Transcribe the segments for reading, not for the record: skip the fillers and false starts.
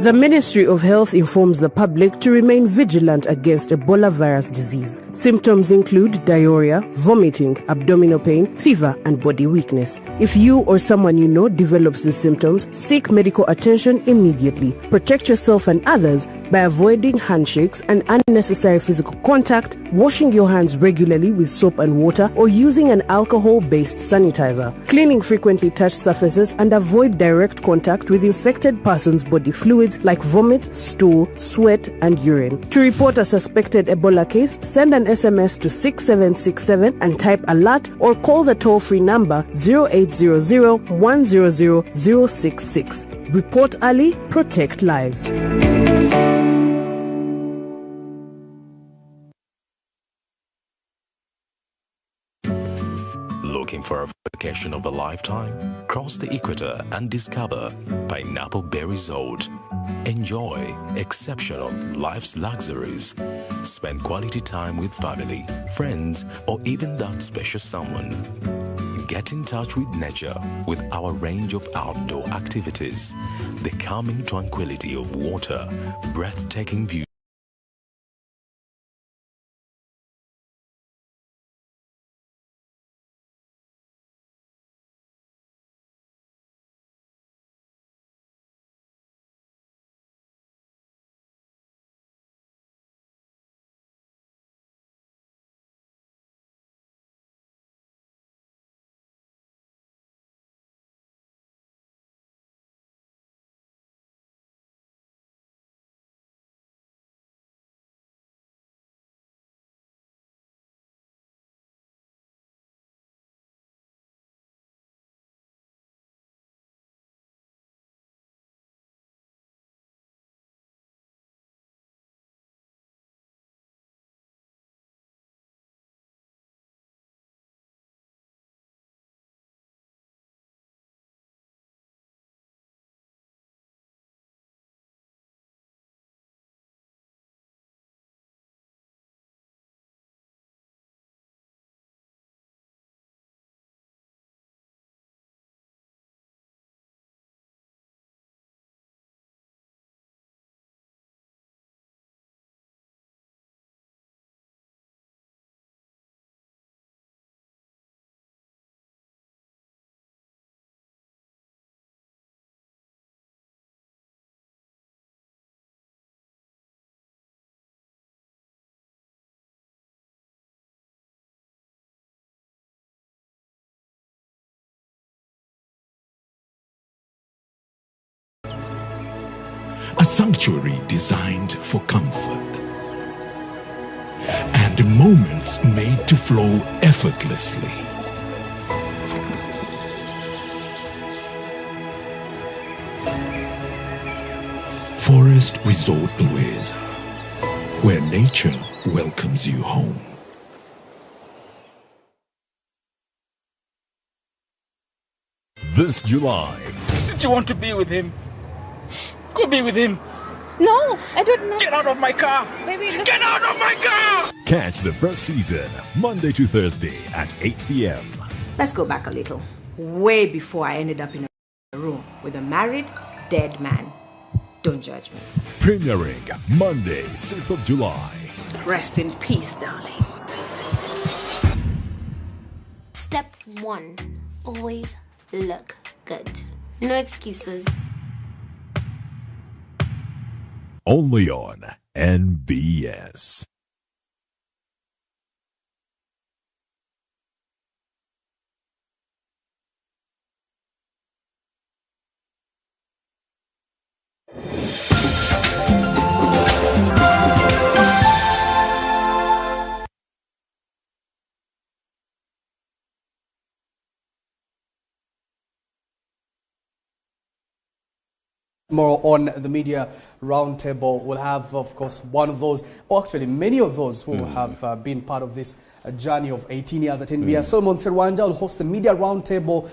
The Ministry of Health informs the public to remain vigilant against Ebola virus disease. Symptoms include diarrhea, vomiting, abdominal pain, fever, and body weakness. If you or someone you know develops these symptoms, seek medical attention immediately. Protect yourself and others by avoiding handshakes and unnecessary physical contact, washing your hands regularly with soap and water, or using an alcohol-based sanitizer. Cleaning frequently touched surfaces and avoid direct contact with infected person's body fluids like vomit, stool, sweat, and urine. To report a suspected Ebola case, send an SMS to 6767 and type alert, or call the toll-free number 0800 100 066. Report early, protect lives. Looking for a vacation of a lifetime? Cross the equator and discover Pineapple Bay Resort. Enjoy exceptional life's luxuries. Spend quality time with family, friends, or even that special someone. Get in touch with nature with our range of outdoor activities. The calming tranquility of water, breathtaking views. A sanctuary designed for comfort, and moments made to flow effortlessly. Forest Resort Louise, where nature welcomes you home. This July, since you want to be with him, go be with him. No, I don't know. Get out of my car. Baby, get out of my car. Catch the first season, Monday to Thursday at 8 p.m. Let's go back a little. Way before I ended up in a room with a married, dead man. Don't judge me. Premiering Monday, 6th of July. Rest in peace, darling. Step 1. Always look good. No excuses. Only on NBS. More on the media roundtable. We'll have, of course, one of those, or actually many of those who have been part of this journey of 18 years at NBS. Solomon Serwanja will host the media roundtable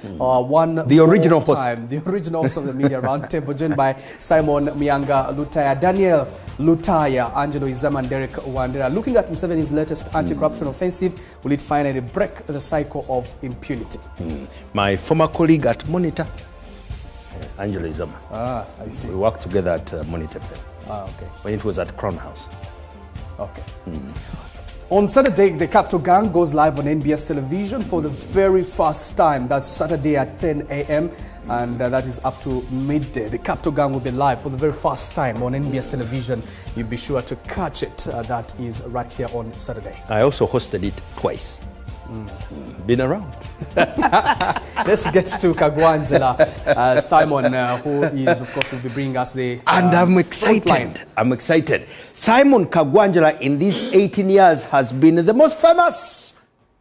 the original host. The original host of the media roundtable, joined by Simon Mianga Lutaya, Daniel Lutaya, Angelo Izama, and Derek Wandera. Looking at Museveni's latest anti-corruption offensive, will it finally break the cycle of impunity? My former colleague at Monitor, Angela Izama. Ah, I see. We worked together at Monitor FM. Ah, okay. When it was at Crown House. Okay. On Saturday, the Capital Gang goes live on NBS television for the very first time. That's Saturday at 10 a.m. and that is up to midday. The Capital Gang will be live for the very first time on NBS television. You'll be sure to catch it. That is right here on Saturday. I also hosted it twice. Been around. Let's get to Kagwanjala. Simon, who is, of course, will be bringing us the and I'm excited. I'm excited. Simon Kagwanjala in these 18 years has been the most famous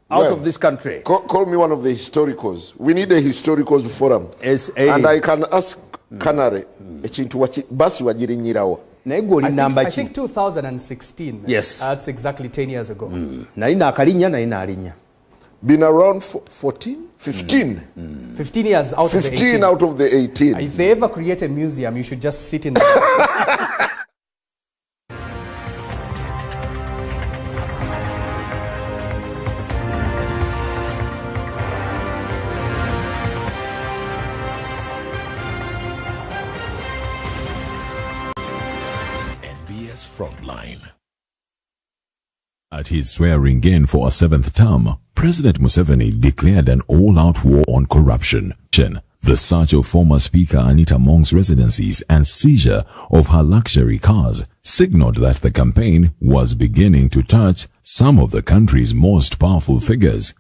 out of this country. Call me one of the historicals. We need a historicals forum. And I can ask Canary, basi wajirinyirawo. I think 2016. Yes. That's exactly 10 years ago. Been around for 14? 15? 15 years out of the 18. 15 out of the 18. If they ever create a museum, you should just sit in the NBS Frontline. At his swearing in for a 7th term, President Museveni declared an all-out war on corruption. The search of former Speaker Anita Mong's residencies and seizure of her luxury cars signaled that the campaign was beginning to touch some of the country's most powerful figures.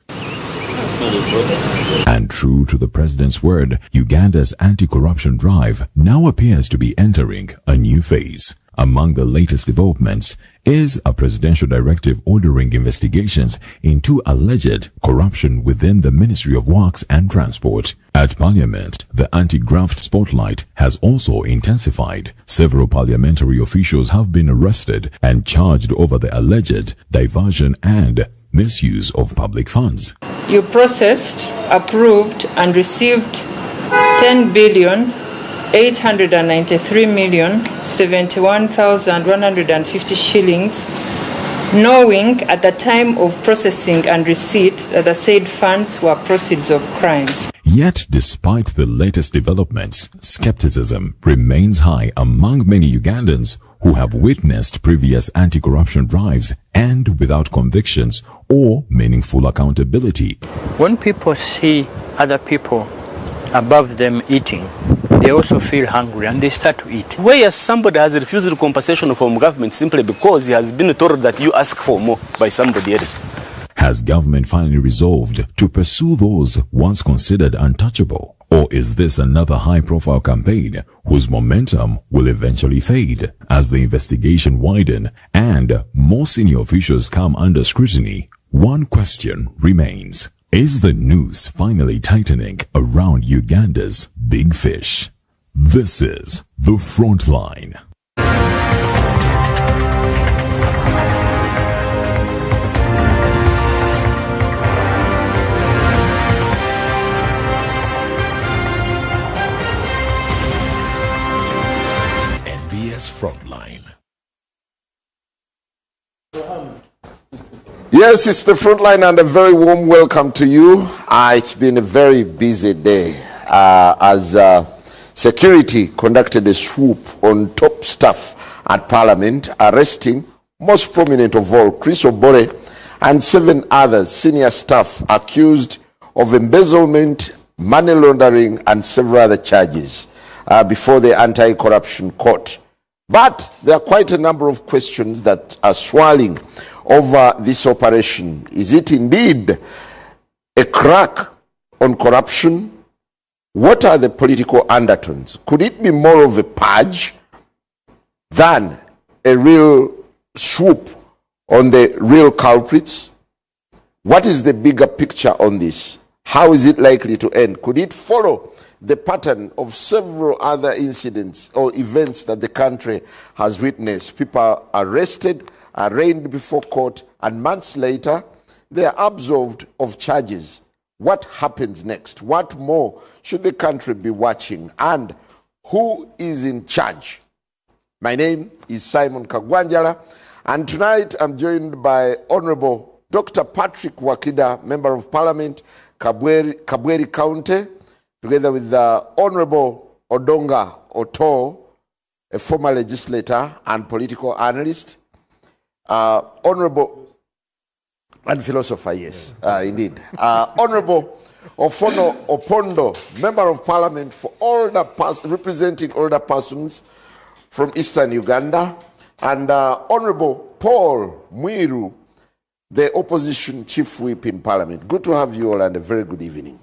And true to the president's word, Uganda's anti-corruption drive now appears to be entering a new phase. Among the latest developments is a presidential directive ordering investigations into alleged corruption within the Ministry of Works and Transport. At Parliament, the anti-graft spotlight has also intensified. Several parliamentary officials have been arrested and charged over the alleged diversion and misuse of public funds. You processed, approved, and received 10,893,071,150 shillings, knowing at the time of processing and receipt that the said funds were proceeds of crime. Yet, despite the latest developments, skepticism remains high among many Ugandans who have witnessed previous anti-corruption drives and without convictions or meaningful accountability. When people see other people above them eating, they also feel hungry and they start to eat. Where somebody has refused compensation from government simply because he has been told that you ask for more by somebody else. Has government finally resolved to pursue those once considered untouchable? Or is this another high-profile campaign whose momentum will eventually fade as the investigation widen and more senior officials come under scrutiny? One question remains. Is the noose finally tightening around Uganda's big fish? This is The Frontline. NBS Frontline. Yes, it's The Frontline and a very warm welcome to you. It's been a very busy day as security conducted a swoop on top staff at Parliament, arresting most prominent of all, Chris Obore, and 7 others, senior staff accused of embezzlement, money laundering, and several other charges before the Anti-Corruption Court. But there are quite a number of questions that are swirling over this operation. Is it indeed a crack on corruption? What are the political undertones? Could it be more of a purge than a real swoop on the real culprits? What is the bigger picture on this? How is it likely to end? Could it follow the pattern of several other incidents or events that the country has witnessed? People are arrested, arraigned before court, and months later, they are absolved of charges. What happens next? What more should the country be watching? And who is in charge? My name is Simon Kagwanjala, and tonight I'm joined by Honorable Dr. Patrick Wakida, Member of Parliament, Kabweri County, together with Honorable Odonga Oto, a former legislator and political analyst, Honorable and philosopher, yes, indeed. Honorable Ofono Opondo, Member of Parliament for representing older persons from Eastern Uganda, and Honorable Paul Mwiru, the Opposition Chief Whip in Parliament. Good to have you all and a very good evening.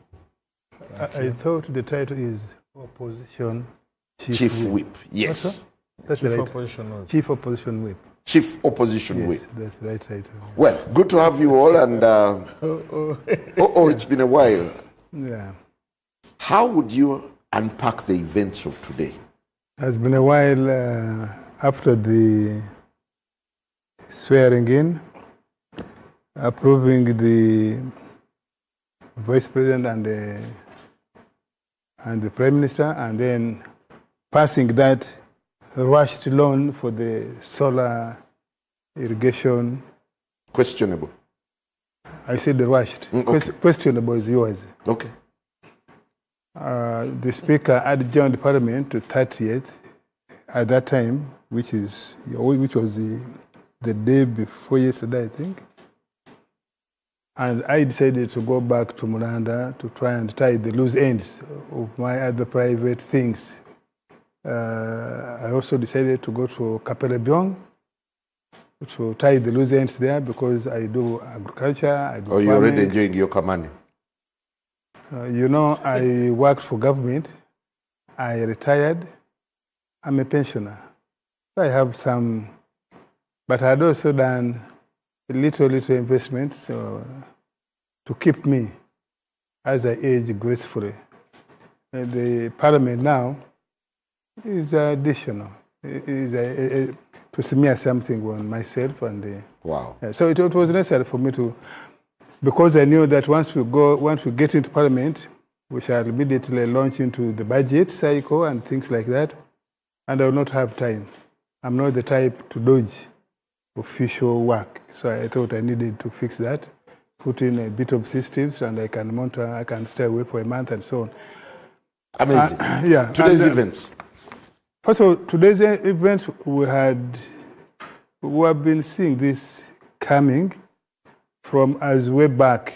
I thought the title is Opposition Chief Whip. Yes. That's Chief right. Opposition Whip. Chief Opposition Whip. Chief Opposition Whip. Yes, that's the right title. Well, good to have you all, and it's been a while. Yeah. How would you unpack the events of today? It's been a while after the swearing in, approving the Vice President and the Prime Minister, and then passing that rushed loan for the solar irrigation. Questionable. I said the rushed. Okay. Questionable is yours. Okay. The Speaker adjourned Parliament to 30th at that time, which was the day before yesterday, I think. And I decided to go back to Mulanda to try and tie the loose ends of my other private things. I also decided to go to Kapelebyong to tie the loose ends there because I do agriculture. I do you're already enjoying your money? I worked for government. I retired. I'm a pensioner. So I have some, but I had also done little investments to keep me as I age gracefully. The Parliament now is additional. To smear something on myself and wow. So it was necessary for me to, because I knew that once we get into Parliament, we shall immediately launch into the budget cycle and things like that, and I will not have time. I'm not the type to dodge official work, so I thought I needed to fix that, put in a bit of systems, and I can monitor. I can stay away for a month and so on. Amazing. Yeah. Today's events. First of all, today's events we have been seeing this coming from as way back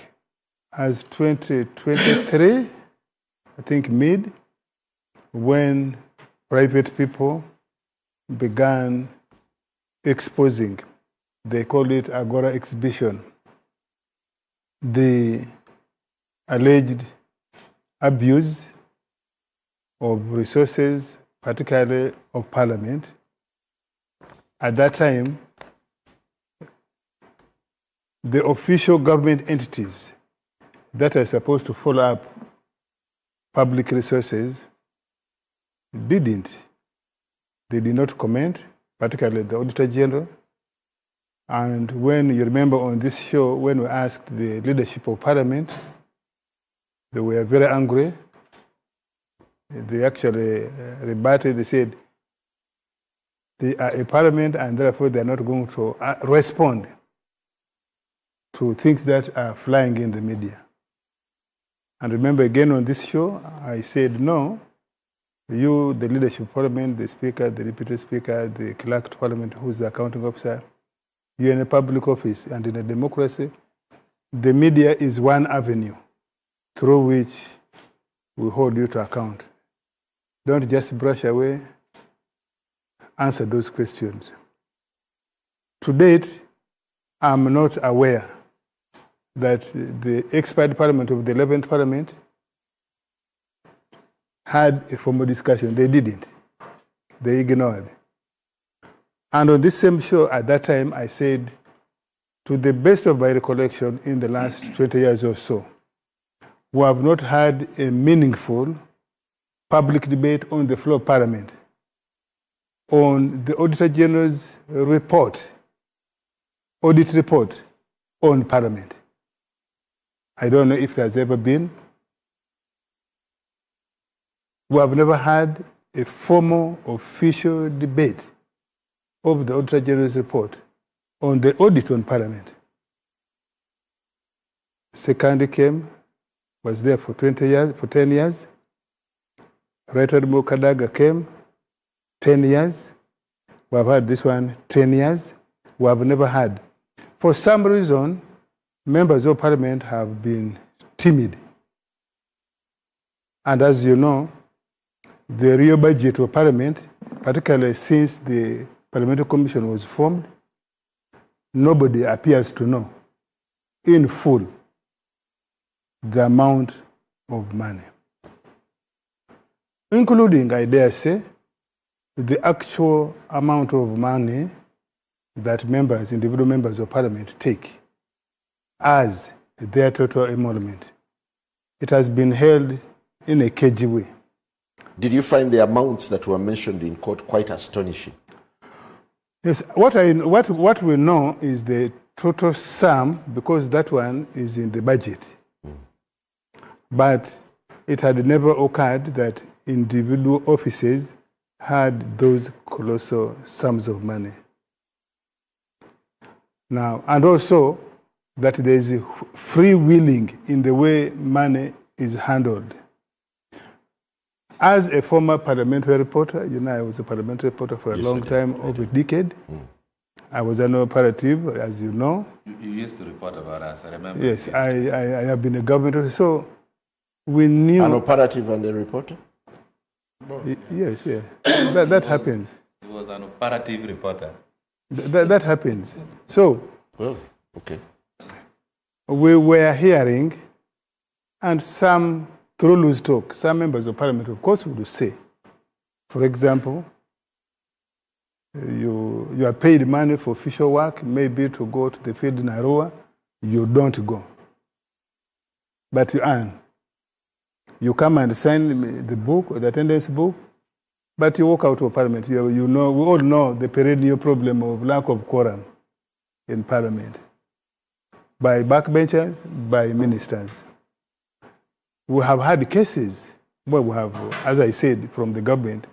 as 2023, I think mid, when private people began exposing, they call it Agora exhibition, the alleged abuse of resources, particularly of Parliament. At that time, the official government entities that are supposed to follow up public resources didn't. They did not comment, particularly the Auditor General. And when you remember on this show, when we asked the leadership of Parliament, they were very angry. They actually rebutted. They said they are a Parliament and therefore they are not going to respond to things that are flying in the media. And remember again on this show, I said no. You, the leadership of Parliament, the Speaker, the Deputy Speaker, the Clerk to Parliament, who is the accounting officer, you're in a public office, and in a democracy, the media is one avenue through which we hold you to account. Don't just brush away, answer those questions. To date, I'm not aware that the expired Parliament of the 11th Parliament had a formal discussion. They didn't. They ignored. And on this same show at that time, I said, to the best of my recollection in the last 20 years or so, we have not had a meaningful public debate on the floor of Parliament on the Auditor General's report, audit report on Parliament. I don't know if there's ever been. We have never had a formal, official debate of the Auditor General's report on the audit on Parliament. Second came, was there for 20 years, for 10 years. Right Admiral Kadaga came, 10 years. We have had this one, 10 years. We have never had. For some reason, members of parliament have been timid. And as you know, the real budget of parliament, particularly since the parliamentary commission was formed, nobody appears to know in full the amount of money, including, I dare say, the actual amount of money that members, individual members of parliament take as their total emolument. It has been held in a cagey way. Did you find the amounts that were mentioned in court quite astonishing? Yes, what we know is the total sum, because that one is in the budget. But it had never occurred that individual offices had those colossal sums of money. Now, and also that there is a freewheeling in the way money is handled. As a former parliamentary reporter, you know, I was a parliamentary reporter for a long time, over a decade. I was an operative, as you know. You used to report about us, I remember. Yes, I have been a government officer, so we knew... An operative and a reporter? Yes, yeah. that happens. He was an operative reporter. That happens. So... Well, okay. We were hearing, and some, through loose talk, some members of parliament, of course, would say, for example, you are paid money for official work, maybe to go to the field in Arua, you don't go. But you earn. You come and sign the book, or the attendance book, but you walk out of parliament. You know, we all know the perennial problem of lack of quorum in parliament, by backbenchers, by ministers. We have had cases where we have, as I said, from the government,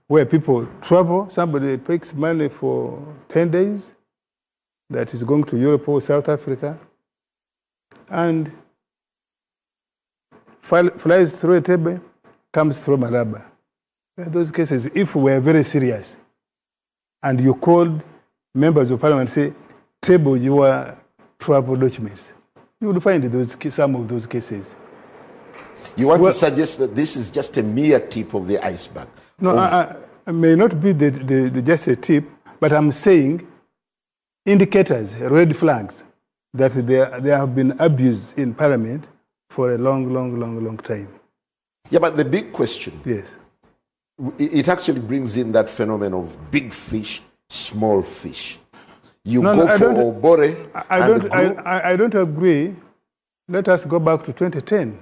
where people travel, somebody takes money for 10 days that is going to Europe or South Africa, and flies through a table, comes through Maraba. In those cases, if we were very serious, and you called members of parliament and say, table your travel documents, you will find some of those cases. You want to suggest that this is just a mere tip of the iceberg? No, I may not be just a tip, but I'm saying indicators, red flags, that there have been abuse in parliament for a long time. Yeah, but the big question, yes, it actually brings in that phenomenon of big fish, small fish. You go for Obore. I don't agree. Let us go back to 2010.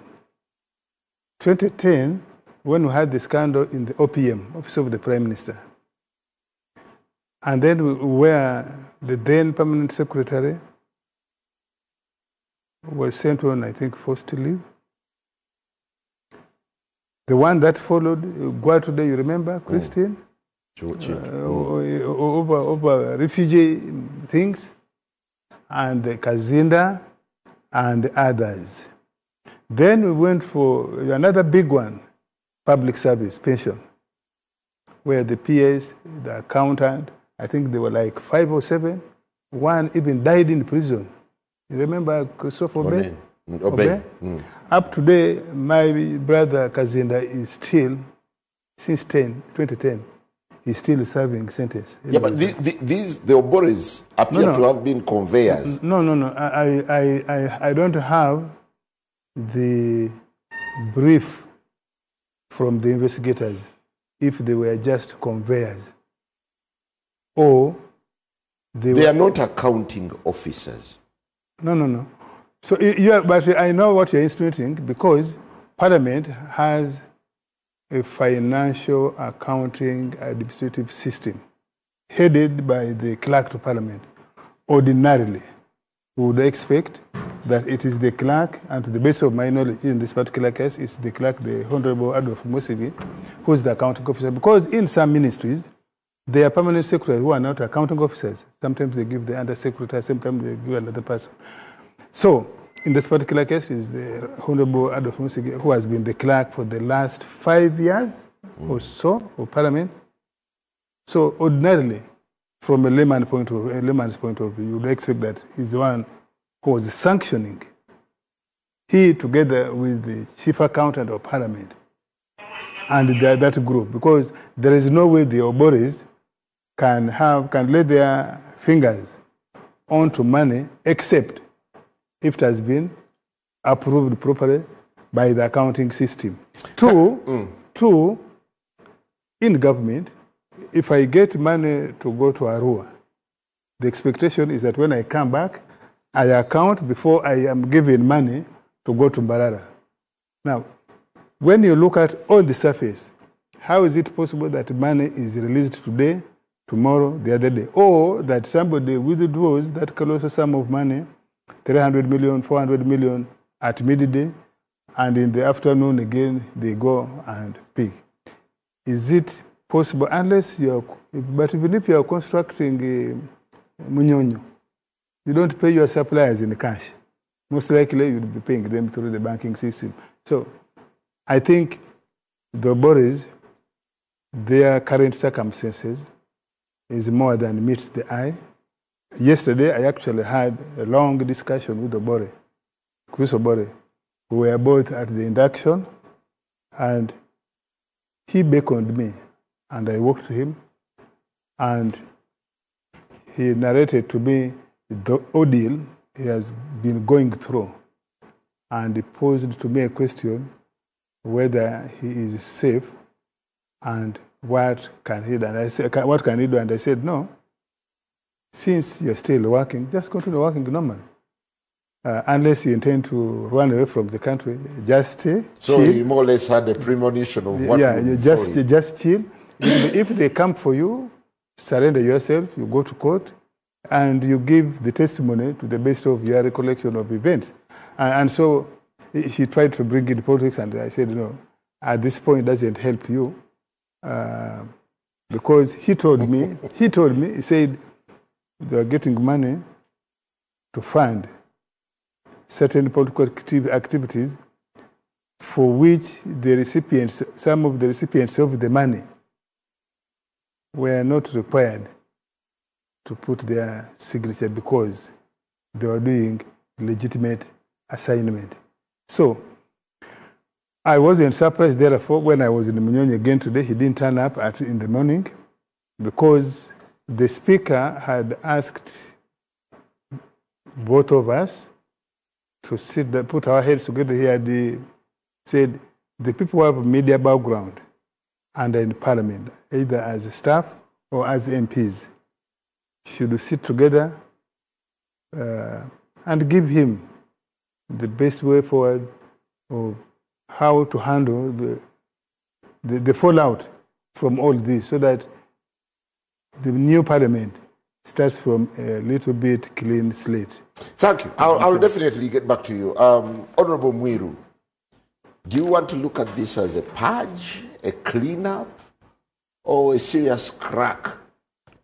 2010, when we had the scandal in the OPM, Office of the Prime Minister. And then where the then permanent secretary was sent on, I think, forced to leave. The one that followed, Guatude, you remember, Christine? Over refugee things, and Kazinda, and others. Then we went for another big one, public service, pension, where the PS, the accountant, I think they were like 5 or 7. One even died in prison. You remember Christopher Obore? Obore. Up to date, my brother Kazinda is still, since 2010, he's still serving sentence. Yeah, but the Obores appear to have been conveyors. No. I don't have the brief from the investigators if they were just conveyors. Or they are not accounting officers. No. So, but I know what you're insinuating, because Parliament has a financial accounting administrative system headed by the clerk to Parliament. Ordinarily, we would expect that it is the clerk, and to the best of my knowledge in this particular case, it's the clerk, the Honorable Adolf Musigi, who is the accounting officer. Because in some ministries, there are permanent secretaries who are not accounting officers. Sometimes they give the undersecretary, sometimes they give another person. So, in this particular case, is the Honorable Adolf Musigi, who has been the clerk for the last 5 years, or so, or parliament. So ordinarily, from a layman's point of view, you would expect that he's the one who was sanctioning. He, together with the chief accountant of parliament and that group, because there is no way the Obores can lay their fingers onto money except if it has been approved properly by the accounting system. Two, in government, if I get money to go to Arua, the expectation is that when I come back, I account before I am given money to go to Mbarara. Now, when you look at on the surface, how is it possible that money is released today, tomorrow, the other day, or that somebody withdraws that colossal sum of money, 300 million, 400 million at midday, and in the afternoon again they go and pay? Is it possible, unless but even if you are constructing a munyonyo, you don't pay your suppliers in cash. Most likely you'll be paying them through the banking system. So I think the Obores, their current circumstances is more than meets the eye. Yesterday I actually had a long discussion with Obore, Chris Obore. We were both at the induction, and he beckoned me, and I walked to him, and he narrated to me the ordeal he has been going through, and he posed to me a question whether he is safe and what can he do. And I said, what can he do? And I said, no, since you're still working, just continue working normally. Unless you intend to run away from the country, just stay. So chill. he more or less had a premonition of what will just chill. If they come for you, surrender yourself, you go to court, and you give the testimony to the best of your recollection of events. And so he tried to bring in politics, and I said, no, at this point it doesn't help you. Because he told me, he said they are getting money to fund certain political activities for which the recipients, some of the recipients of the money were not required to put their signature because they were doing legitimate assignment. So I wasn't surprised, therefore, when I was in Munyonyi again today, he didn't turn up in the morning, because the speaker had asked both of us to sit there, put our heads together. He had said the people who have a media background and are in parliament, either as staff or as MPs, should sit together and give him the best way forward of how to handle the fallout from all this, so that the new parliament starts from a little bit clean slate. Thank you. I'll definitely get back to you. Honorable Mwiru, do you want to look at this as a purge, a cleanup, or a serious crack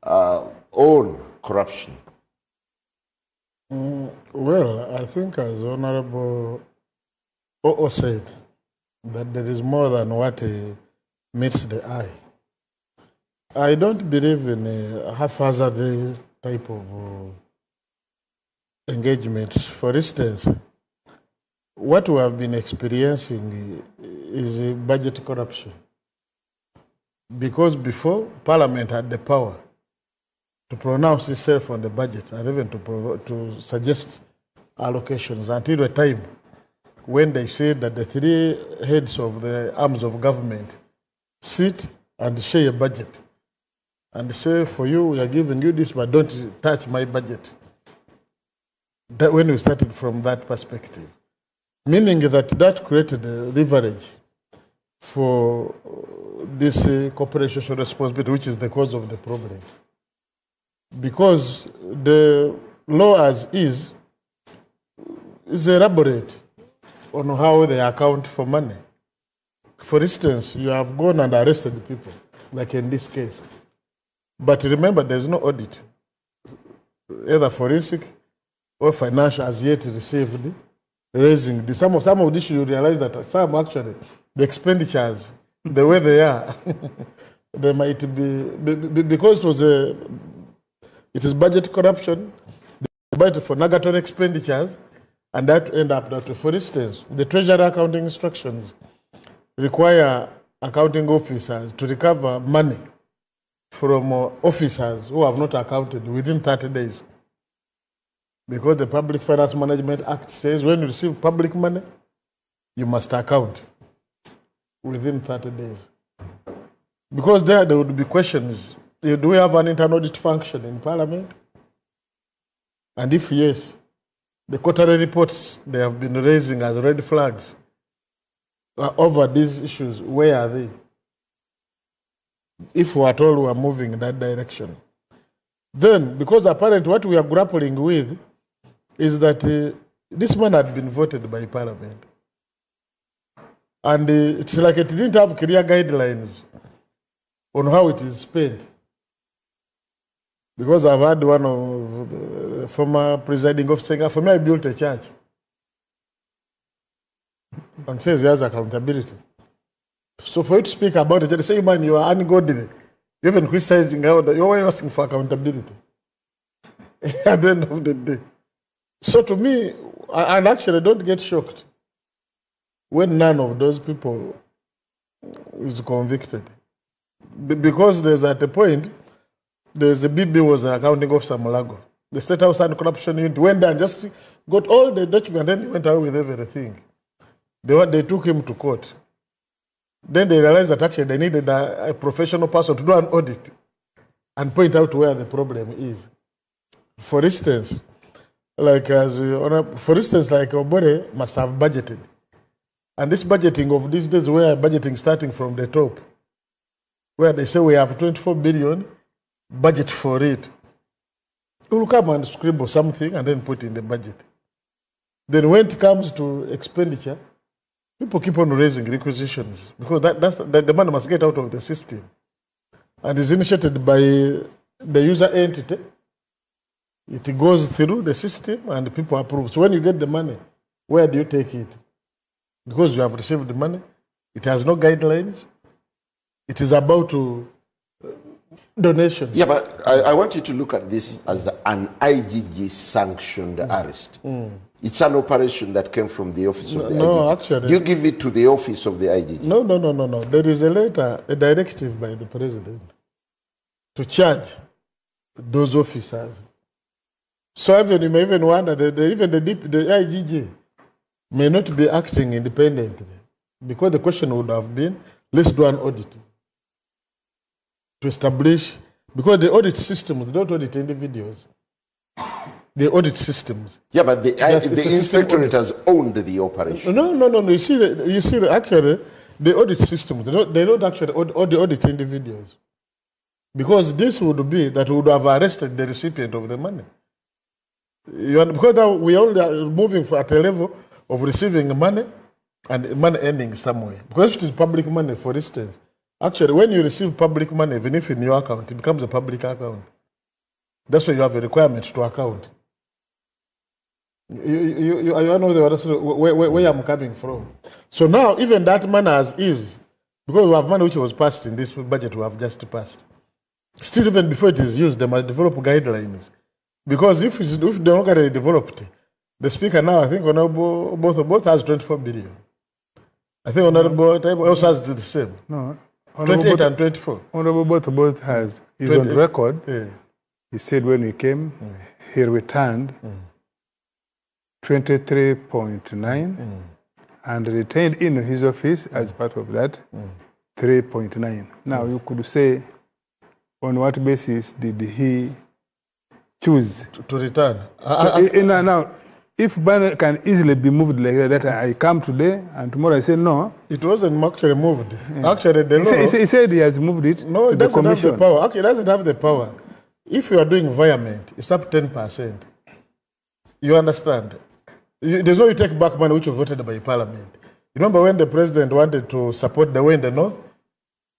on corruption? Well, I think as Honorable O said, that there is more than what meets the eye. I don't believe in a haphazard type of engagement. For instance, what we have been experiencing is a budget corruption. Because before, Parliament had the power to pronounce itself on the budget and even to suggest allocations until a time when they said that the three heads of the arms of government sit and share a budget and say, for you, we are giving you this, but don't touch my budget. That when we started from that perspective, meaning that created a leverage for this corporate social responsibility, which is the cause of the problem. Because the law as is elaborate on how they account for money. For instance, you have gone and arrested people, like in this case. But remember, there's no audit. Either forensic or financial as yet received, raising the some of this, you realize that some actually, the expenditures the way they are, they might be because it is budget corruption, the budget for nugatory expenditures, and that end up that, for instance, the Treasury accounting instructions require accounting officers to recover money from officers who have not accounted within 30 days. Because the Public Finance Management Act says when you receive public money, you must account within 30 days. Because there would be questions. Do we have an internal audit function in Parliament? And if yes, the quarterly reports they have been raising as red flags over these issues, where are they? If we at all we are moving in that direction. Then, because apparently what we are grappling with is that this man had been voted by Parliament. And it's like it didn't have clear guidelines on how it is spent. Because I've had one of the former presiding officer, for me I built a church. And says he has accountability. So for you to speak about it, they say, man, you are ungodly. You're even criticizing how you're asking for accountability. At the end of the day. So to me, and actually don't get shocked when none of those people is convicted. Because there's at a point, there's a BB was an accounting officer Malago. The State House Anti-Corruption Unit went there and just got all the documents and then he went away with everything. They took him to court. Then they realized that actually they needed a professional person to do an audit and point out where the problem is. For instance, like Obore must have budgeted. And this budgeting of these days, we are budgeting starting from the top, where they say we have 24 billion, budget for it. You will come and scribble something and then put in the budget. Then when it comes to expenditure, people keep on raising requisitions because the money must get out of the system. And it's initiated by the user entity. It goes through the system and people approve. So when you get the money, where do you take it? Because you have received the money, it has no guidelines. It is about to donations. Yeah, but I want you to look at this as an IGG sanctioned arrest. It's an operation that came from the office of the IGG. No, actually. You give it to the office of the IGG. No. There is a letter, a directive by the president to charge those officers. So even you may even wonder that even the IGG may not be acting independently because the question would have been, let's do an audit to establish, because the audit systems, they don't audit individuals. They audit systems. Yeah, but the inspectorate has owned the operation. No. You see, actually, the audit systems, they don't actually audit individuals. Because this would be that we would have arrested the recipient of the money. Because now we only are moving at a level of receiving money and money ending somewhere. Because if it is public money, for instance, actually, when you receive public money, even if in your account, it becomes a public account. That's why you have a requirement to account. You know where I'm coming from. So now, even that money as is, because we have money which was passed in this budget we have just passed. Still, even before it is used, they must develop guidelines. Because if they're not going to develop it, the speaker now, I think, both has 24 billion. I think Honorable Taibo also has the same. No. 28 and 24. Honorable both has is on record. Yeah. He said when he came, he returned 23.9 and retained in his office as part of that 3.9. Now you could say, on what basis did he choose to return? Now, if money can easily be moved like that, I come today and tomorrow I say no. It wasn't actually moved. Actually, the law. He said he has moved it. No, it doesn't have the power. Actually, it doesn't have the power. If you are doing environment, it's up 10%. You understand? There's no you take back money which was voted by Parliament. You remember when the president wanted to support the way in the north,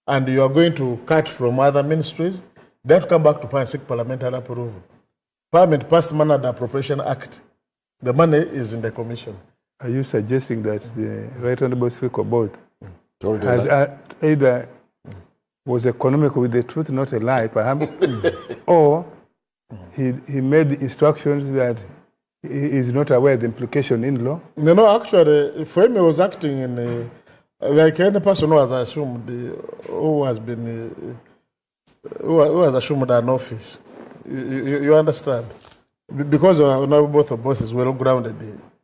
and you are going to cut from other ministries, they have to come back to seek parliamentary approval. Parliament passed Money and Appropriation Act. The money is in the commission. Are you suggesting that the Right Honourable Speaker both has either was economical with the truth, not a lie, perhaps, or he made instructions that he is not aware of the implication in law. No, actually, for him, he was acting in like any person who has assumed, who has been, who has assumed an office. You understand? Because both of us is well grounded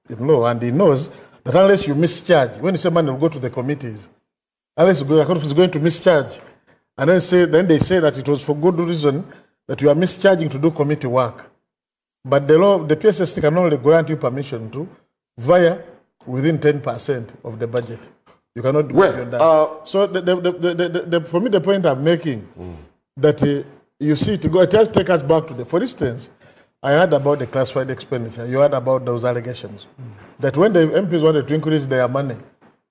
in law, and he knows that unless you mischarge, when you say money will go to the committees, unless the office is going to mischarge, and then they say that it was for good reason that you are mischarging to do committee work. But the law, the PSST can only grant you permission to via within 10% of the budget. You cannot do beyond that. So for me, the point I'm making that you see, it just take us back to for instance, I heard about the classified expenditure. You heard about those allegations. That when the MPs wanted to increase their money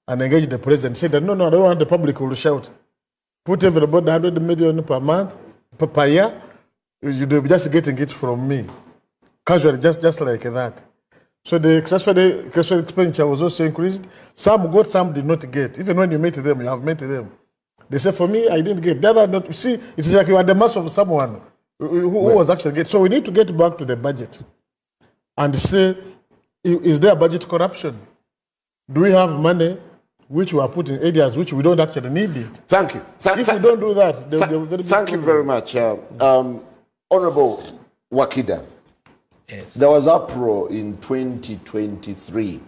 and engage the president, said that no, I don't want the public to shout. Put everybody 100 million per month, per year, you're just getting it from me. Casually, just like that. So the classified expenditure was also increased. Some got, some did not get. Even when you met them, you have met them. They say, for me, I didn't get. The other not. See, it's like you are the mass of someone who was actually get. So we need to get back to the budget and say, is there budget corruption? Do we have money which we are put in areas which we don't actually need it? Thank you. If we don't do that, thank you very much. Honorable Wakida, yes. There was uproar in 2023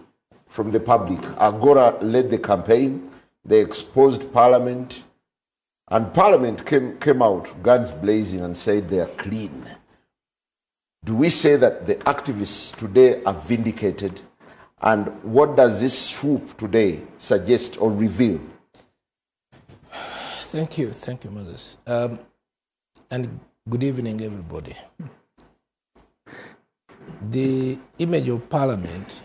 from the public. Agora led the campaign. They exposed Parliament. And Parliament came out, guns blazing, and said they are clean. Do we say that the activists today are vindicated? And what does this swoop today suggest or reveal? Thank you, Moses. And good evening, everybody. The image of Parliament,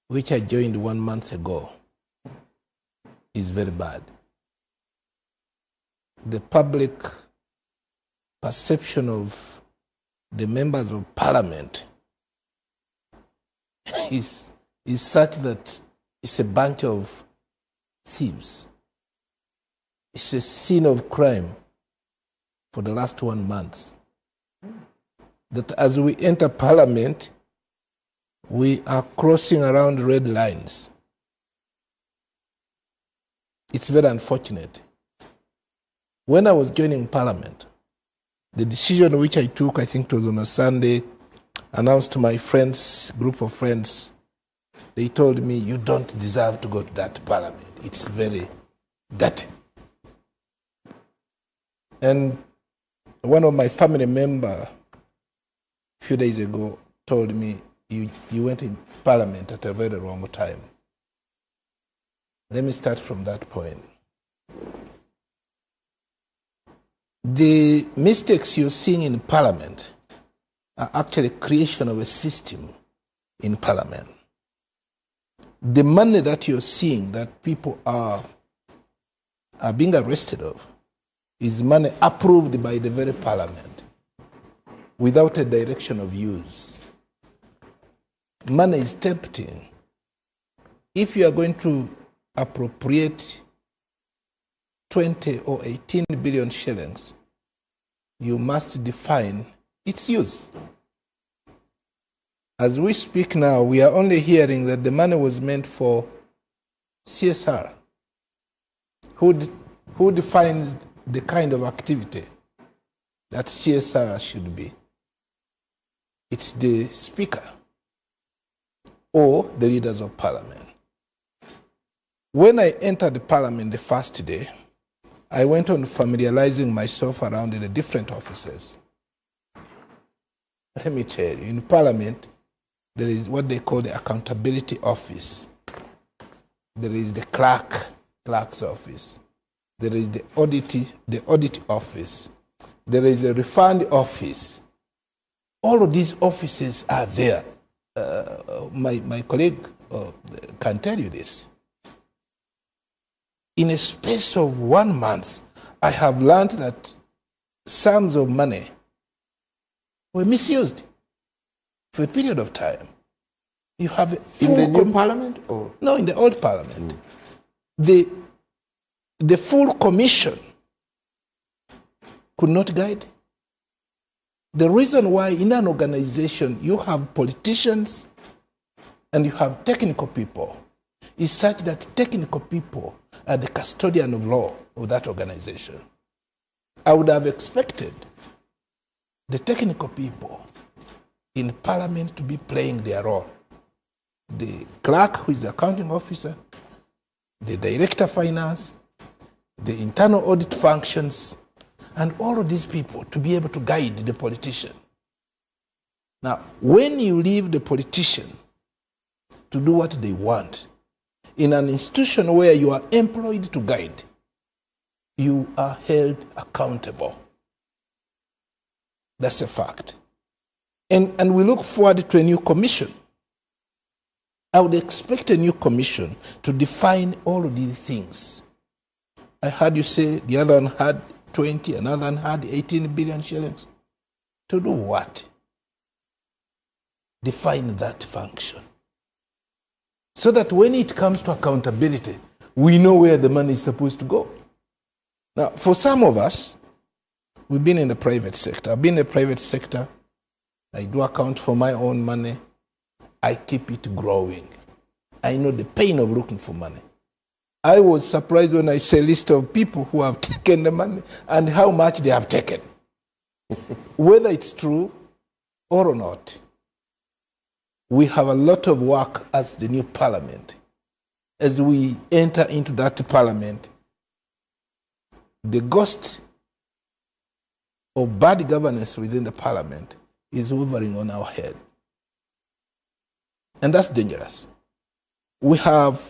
which I joined 1 month ago, is very bad. The public perception of the members of Parliament is such that it's a bunch of thieves. It's a scene of crime for the last 1 month. That as we enter Parliament, we are crossing around red lines. It's very unfortunate. When I was joining Parliament, the decision which I took, I think it was on a Sunday, announced to my friends, group of friends, they told me, you don't deserve to go to that Parliament. It's very dirty. And one of my family members, a few days ago, told me, you went in Parliament at a very wrong time. Let me start from that point. The mistakes you're seeing in Parliament are actually creation of a system in Parliament. The money that you're seeing that people are being arrested of is money approved by the very Parliament without a direction of use. Money is tempting. If you are going to appropriate 20 or 18 billion shillings, you must define its use. As we speak now, we are only hearing that the money was meant for CSR. Who defines the kind of activity that CSR should be? It's the Speaker or the leaders of Parliament. When I entered the Parliament the first day, I went on familiarizing myself around the different offices. Let me tell you, in Parliament, there is what they call the Accountability Office. There is the Clerk's Office. There is the Audit Office. There is a Refund Office. All of these offices are there. My colleague can tell you this. In a space of 1 month, I have learned that sums of money were misused for a period of time. You have in the new Parliament? Or? No, in the old Parliament. the full commission could not guide. The reason why in an organization you have politicians and you have technical people is such that technical people are the custodian of law of that organization. I would have expected the technical people in parliament to be playing their role. The clerk, who is the accounting officer, the director of finance, the internal audit functions, and all of these people to be able to guide the politician. Now, when you leave the politician to do what they want, in an institution where you are employed to guide, you are held accountable. That's a fact. And we look forward to a new commission. I would expect a new commission to define all of these things. I heard you say the other one had 20, another one had 18 billion shillings. To do what? Define that function. So that when it comes to accountability, we know where the money is supposed to go. Now, for some of us, we've been in the private sector. I've been in the private sector. I do account for my own money. I keep it growing. I know the pain of looking for money. I was surprised when I saw a list of people who have taken the money and how much they have taken. Whether it's true or not, we have a lot of work as the new parliament. As we enter into that parliament, the ghost of bad governance within the parliament is hovering on our head. And that's dangerous. We have...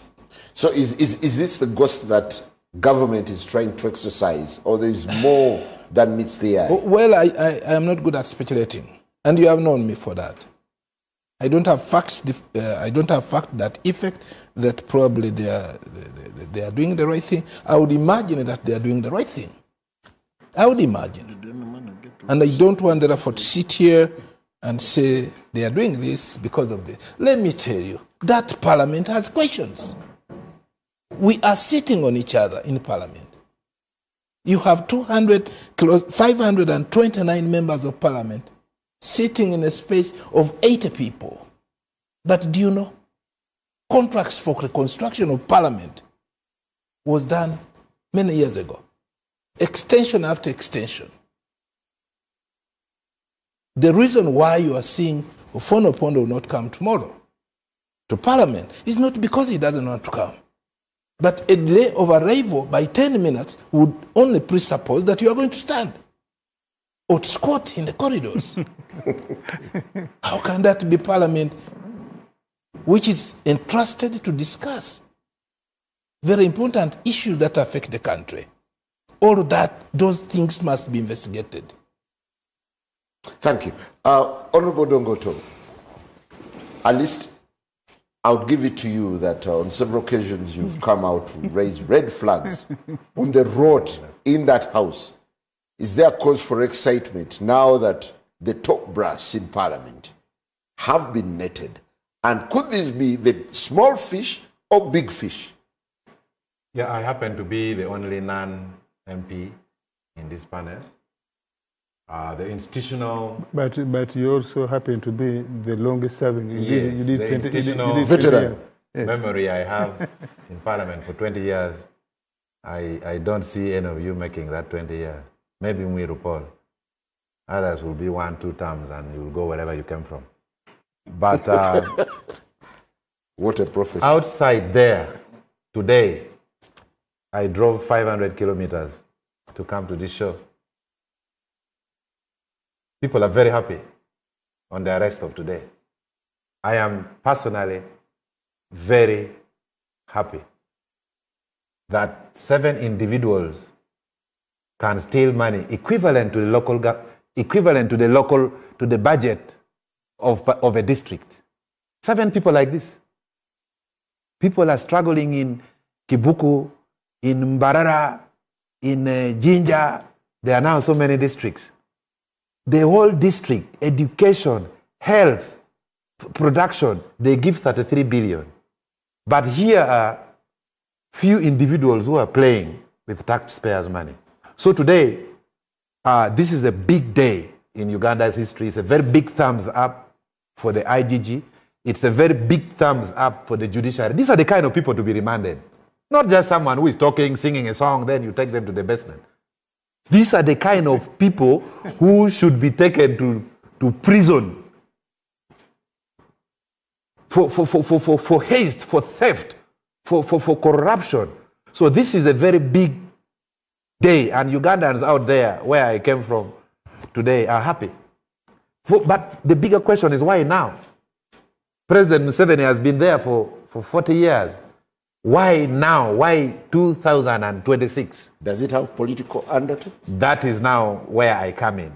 So is this the ghost that government is trying to exercise, or there is more than meets the eye? Well, I am not good at speculating, and you have known me for that. I don't have facts. I don't have fact that effect that probably they are doing the right thing. I would imagine that they are doing the right thing. I would imagine, and I don't want therefore to sit here and say they are doing this because of this. Let me tell you, that parliament has questions. We are sitting on each other in parliament. You have 529 members of parliament sitting in a space of 80 people. But do you know, contracts for reconstruction of parliament was done many years ago. Extension after extension. The reason why you are seeing Ofono will not come tomorrow to parliament is not because he doesn't want to come. But a delay of arrival by 10 minutes would only presuppose that you are going to stand or to squat in the corridors. How can that be parliament which is entrusted to discuss very important issues that affect the country? All of that, those things must be investigated. Thank you. Honorable Dongoto, at least I would give it to you that on several occasions you've come out to raise red flags on the road in that house. Is there cause for excitement now that the top brass in Parliament have been netted? And could this be the small fish or big fish? Yeah, I happen to be the only non-MP in this panel. The institutional... But you also happen to be the longest serving. Yes, you did the 20, institutional veteran. Yes. Memory I have in Parliament for 20 years. I don't see any of you making that 20 years. Maybe we report. Others will be 1-2 terms and you will go wherever you came from. But what a prophecy. Outside there, today, I drove 500 kilometers to come to this show. People are very happy on the arrest of today. I am personally very happy that 7 individuals can steal money equivalent to the budget of a district. 7 people like this. People are struggling in Kibuku, in Mbarara, in Jinja. There are now so many districts. The whole district, education, health, production, they give 33 billion. But here are few individuals who are playing with taxpayers' money. So today, this is a big day in Uganda's history. It's a very big thumbs up for the IGG. It's a very big thumbs up for the judiciary. These are the kind of people to be remanded. Not just someone who is talking, singing a song, then you take them to the basement. These are the kind of people who should be taken to prison for haste, for theft, for corruption. So this is a very big day, and Ugandans out there, where I came from today, are happy. But the bigger question is, why now? President Museveni has been there for 40 years. Why now? Why 2026? Does it have political undertones? That is now where I come in.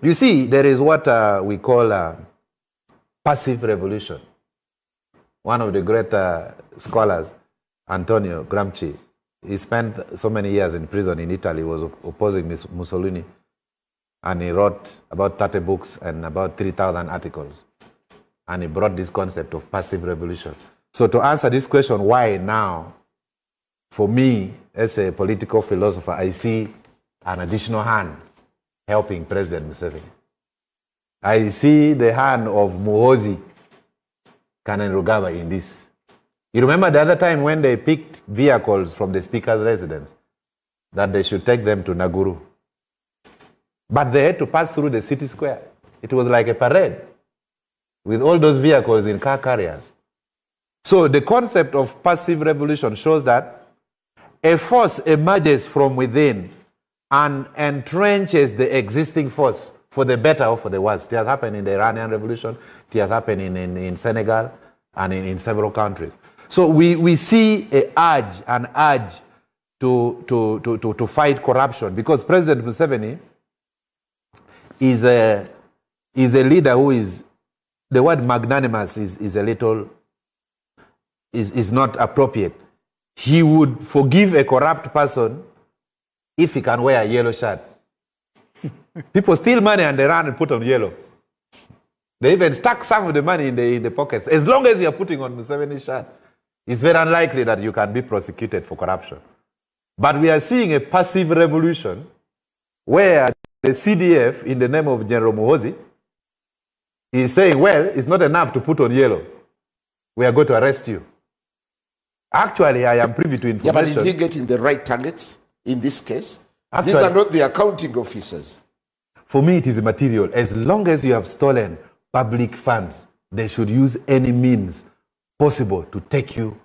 You see, there is what we call passive revolution. One of the great scholars, Antonio Gramsci, he spent so many years in prison in Italy, was opposing Mussolini, and he wrote about 30 books and about 3,000 articles. And he brought this concept of passive revolution. So to answer this question, why now? For me, as a political philosopher, I see an additional hand helping President Museveni. I see the hand of Muhoozi Kainerugaba in this. You remember the other time when they picked vehicles from the speaker's residence, that they should take them to Naguru. But they had to pass through the city square. It was like a parade with all those vehicles in car carriers. So the concept of passive revolution shows that a force emerges from within and entrenches the existing force for the better or for the worse. It has happened in the Iranian Revolution. It has happened in Senegal and in several countries. So we see an urge to fight corruption, because President Museveni is a leader who is, the word magnanimous is a little, is not appropriate. He would forgive a corrupt person if he can wear a yellow shirt. People steal money and they run and put on yellow. They even stack some of the money in the pockets. As long as you're putting on Museveni's shirt, it's very unlikely that you can be prosecuted for corruption. But we are seeing a passive revolution where the CDF, in the name of General Muhoozi, is saying, well, it's not enough to put on yellow. We are going to arrest you. Actually, I am privy to information. Yeah, but is he getting the right targets in this case? Actually, these are not the accounting officers. For me, it is immaterial. As long as you have stolen public funds, they should use any means possible to take you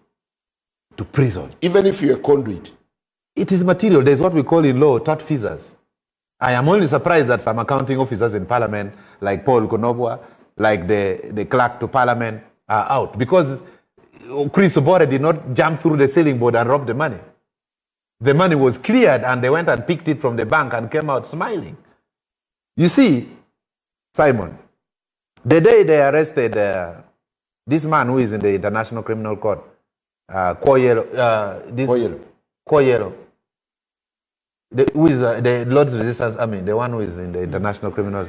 to prison. Even if you're a conduit? It is material. There's what we call in law tortfeasors. I am only surprised that some accounting officers in Parliament, like Paul Konobwa, like the clerk to Parliament, are out. Because Chris Obore did not jump through the ceiling board and rob the money. The money was cleared and they went and picked it from the bank and came out smiling. You see, Simon, the day they arrested this man who is in the International Criminal Court, Koyelo, who is the Lord's Resistance Army, the one who is in the International Criminal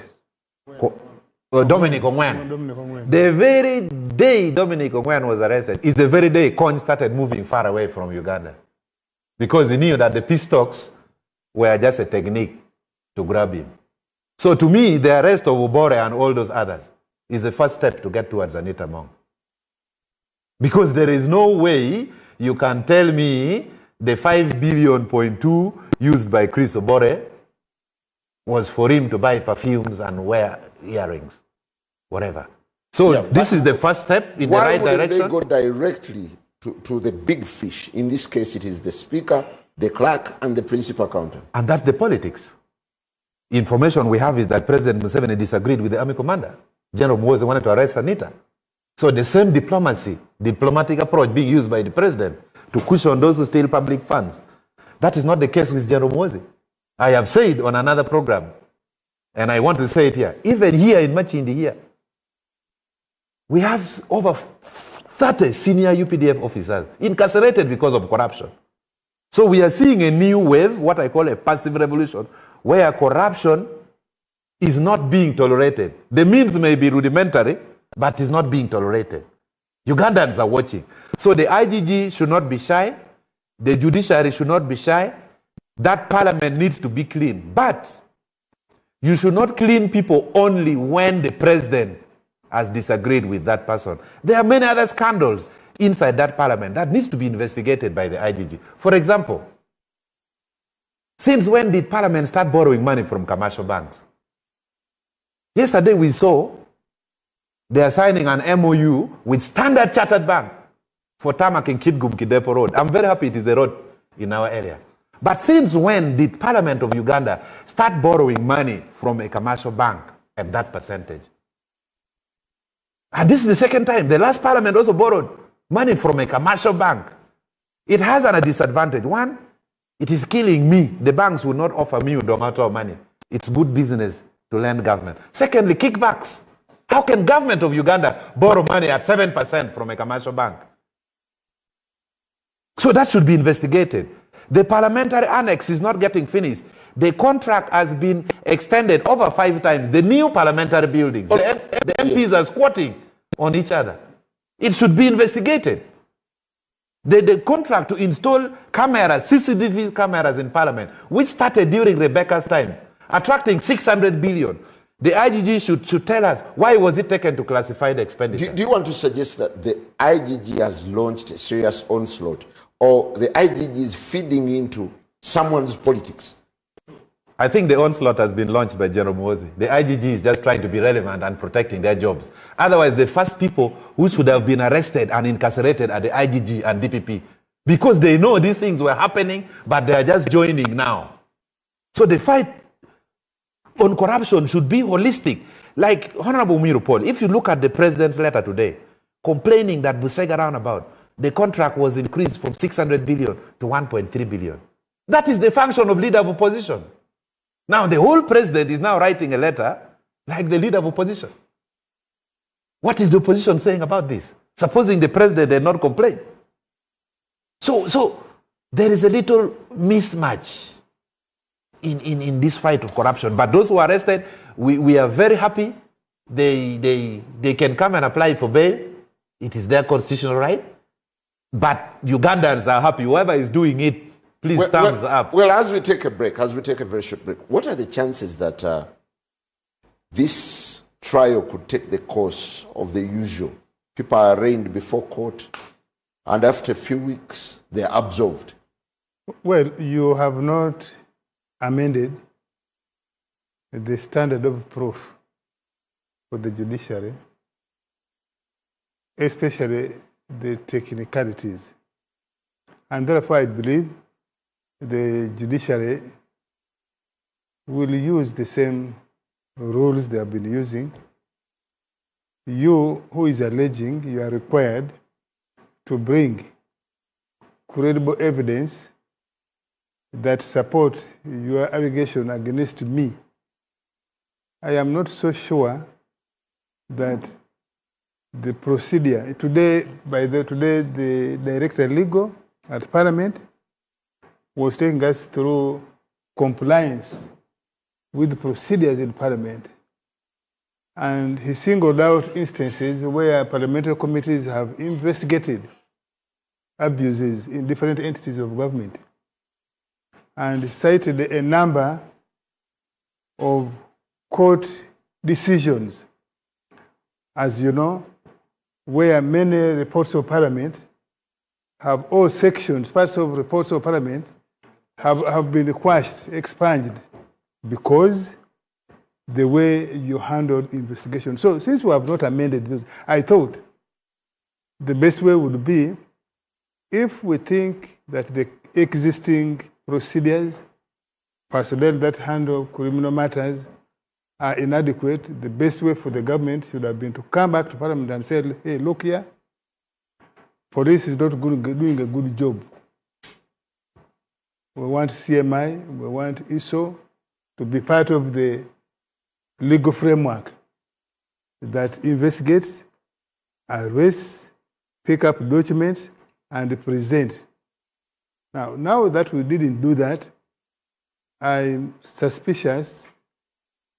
Dominic Ongwen. The very day Dominic Ongwen was arrested is the very day Kony started moving far away from Uganda. Because he knew that the peace talks were just a technique to grab him. So to me, the arrest of Obore and all those others is the first step to get towards Anita Mong. Because there is no way you can tell me the 5.2 billion used by Chris Obore was for him to buy perfumes and wear earrings, whatever. So this is the first step in the right direction. Why wouldn't they go directly to the big fish? In this case, it is the speaker, the clerk, and the principal accountant. And that's the politics. Information we have is that President Museveni disagreed with the army commander. General Muhoozi wanted to arrest Anita. So the same diplomatic approach being used by the president to cushion those who steal public funds. That is not the case with General Muhoozi. I have said on another program, and I want to say it here, even here in Machindi here, we have over 30 senior UPDF officers incarcerated because of corruption. So we are seeing a new wave, what I call a passive revolution, where corruption is not being tolerated. The means may be rudimentary, but is not being tolerated. Ugandans are watching. So the IGG should not be shy. The judiciary should not be shy. That parliament needs to be clean. But you should not clean people only when the president has disagreed with that person. There are many other scandals inside that parliament that needs to be investigated by the IGG. For example, since when did parliament start borrowing money from commercial banks? Yesterday we saw they are signing an MOU with Standard Chartered Bank for tarmac in Kidgum-Kidepo Road. I'm very happy it is a road in our area. But since when did Parliament of Uganda start borrowing money from a commercial bank at that percentage? And this is the second time. The last Parliament also borrowed money from a commercial bank. It has a disadvantage. One, it is killing me. The banks will not offer me Udongato money. It's good business to lend government. Secondly, kickbacks. How can government of Uganda borrow money at 7% from a commercial bank? So that should be investigated. The parliamentary annex is not getting finished. The contract has been extended over 5 times. The new parliamentary buildings, the MPs are squatting on each other. It should be investigated. The contract to install cameras, CCTV cameras in parliament, which started during Rebecca's time, attracting 600 billion. The IGG should tell us why was it taken to classify the expenditure. Do you want to suggest that the IGG has launched a serious onslaught, or the IGG is feeding into someone's politics? I think the onslaught has been launched by General Muhoozi. The IGG is just trying to be relevant and protecting their jobs. Otherwise, the first people who should have been arrested and incarcerated are the IGG and DPP, because they know these things were happening, but they are just joining now. So the fight on corruption should be holistic. Like Honorable Umiru Paul, if you look at the president's letter today, complaining that Busega roundabout, the contract was increased from 600 billion to 1.3 billion. That is the function of leader of opposition. Now the whole president is now writing a letter like the leader of opposition. What is the opposition saying about this? Supposing the president did not complain. So there is a little mismatch in this fight of corruption. But those who are arrested, we are very happy. They can come and apply for bail. It is their constitutional right. But Ugandans are happy. Whoever is doing it, please thumbs up. Well, as we take a break, as we take a very short break, what are the chances that this trial could take the course of the usual? People are arraigned before court, and after a few weeks, they are absolved. Well, you have not amended the standard of proof for the judiciary, especially the technicalities. And therefore, I believe the judiciary will use the same rules they have been using. You, who is alleging, you are required to bring credible evidence that supports your allegation against me. I am not so sure that the procedure today, the Director Legal at Parliament was taking us through compliance with the procedures in Parliament. And he singled out instances where parliamentary committees have investigated abuses in different entities of government, and cited a number of court decisions, as you know, where many reports of Parliament have, all sections, parts of reports of Parliament have been quashed, expunged, because the way you handled investigation. So since we have not amended this, I thought the best way would be, if we think that the existing procedures, personnel that handle criminal matters are inadequate, the best way for the government should have been to come back to Parliament and say, hey, look here, police is not doing a good job. We want CMI, we want ISO to be part of the legal framework that investigates, arrests, pick up documents, and present. Now that we didn't do that, I'm suspicious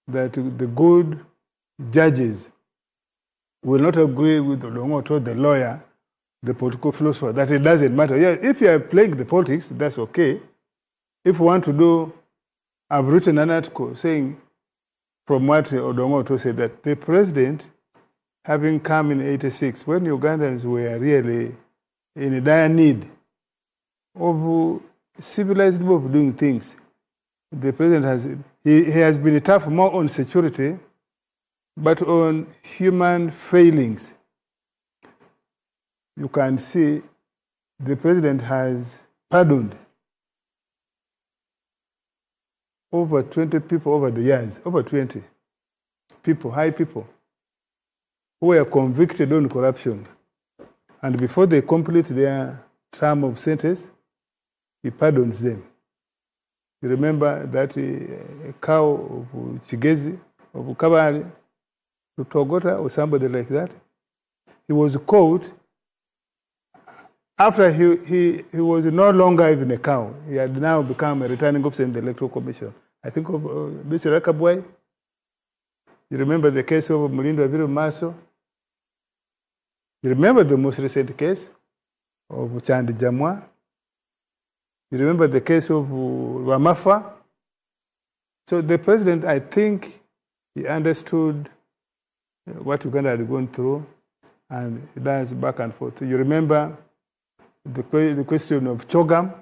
that the good judges will not agree with the lawyer, the political philosopher that it doesn't matter. Yeah, if you are playing the politics, that's okay. If you want to do, I've written an article saying, from what Odongo said, that the president, having come in '86, when Ugandans were really in a dire need of civilized way of doing things, the president has been tough more on security, but on human failings. You can see the president has pardoned over 20 people over the years, over 20 people, high people, who were convicted on corruption. And before they complete their term of sentence, he pardons them. You remember that cow of Chigezi, of Kabari, Togota, or somebody like that? He was caught after he was no longer even a cow. He had now become a returning officer in the Electoral Commission. I think of Mr. Rakabwai. You remember the case of Mulindo Aviru Maso? You remember the most recent case of Chandi Jamwa? You remember the case of Wamafa? So the president, I think, he understood what Uganda had gone through, and he does back and forth. You remember the question of Chogam,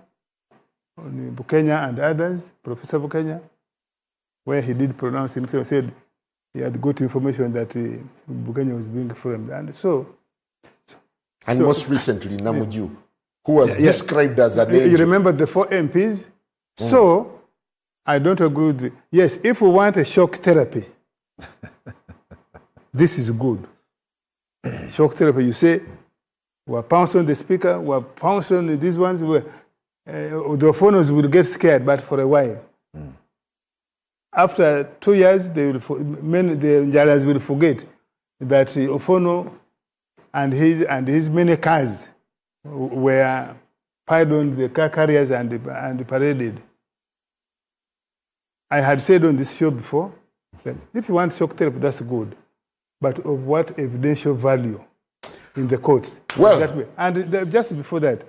on Bukenya and others, Professor Bukenya, where he did pronounce himself, said he had got information that Bukenya was being framed. And most recently, Namuju, who was described as an angel. You remember the 4 MPs? So, I don't agree with yes, if we want a shock therapy, this is good. Shock therapy, you say, we're pouncing on the speaker, we're pouncing on these ones, the opponents will get scared, but for a while. After 2 years, the judges will forget that Ofono and his many cars were pardoned, the car carriers and paraded. I had said on this show before that if you want shock therapy, that's good. But of what evidential value in the courts? Well, that way. And just before that,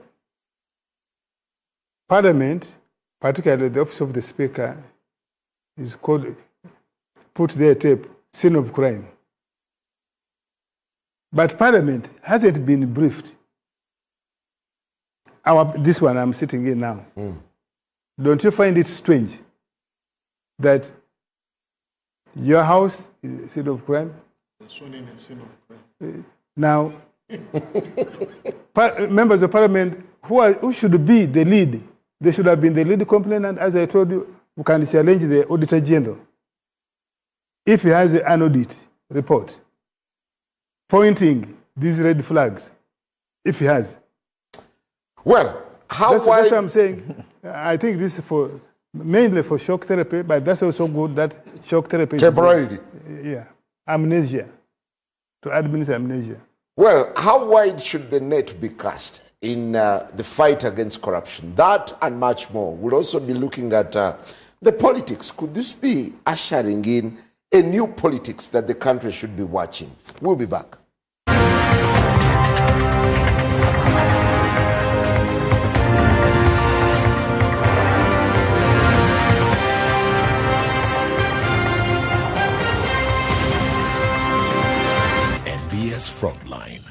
Parliament, particularly the office of the Speaker, is called, put their tape, scene of crime. But Parliament hasn't been briefed. This one I'm sitting in now. Don't you find it strange that your house is a scene of crime? Now, members of Parliament who should be the lead, they should have been the lead complainant. As I told you, we can challenge the Auditor General if he has an audit report pointing these red flags, if he has. Well, that's what I'm saying. I think this is mainly for shock therapy, but that's also good that shock therapy temporarily. Yeah. Amnesia. To administer amnesia. Well, how wide should the net be cast in the fight against corruption? That and much more. We'll also be looking at the politics. Could this be ushering in a new politics that the country should be watching? We'll be back. Frontline.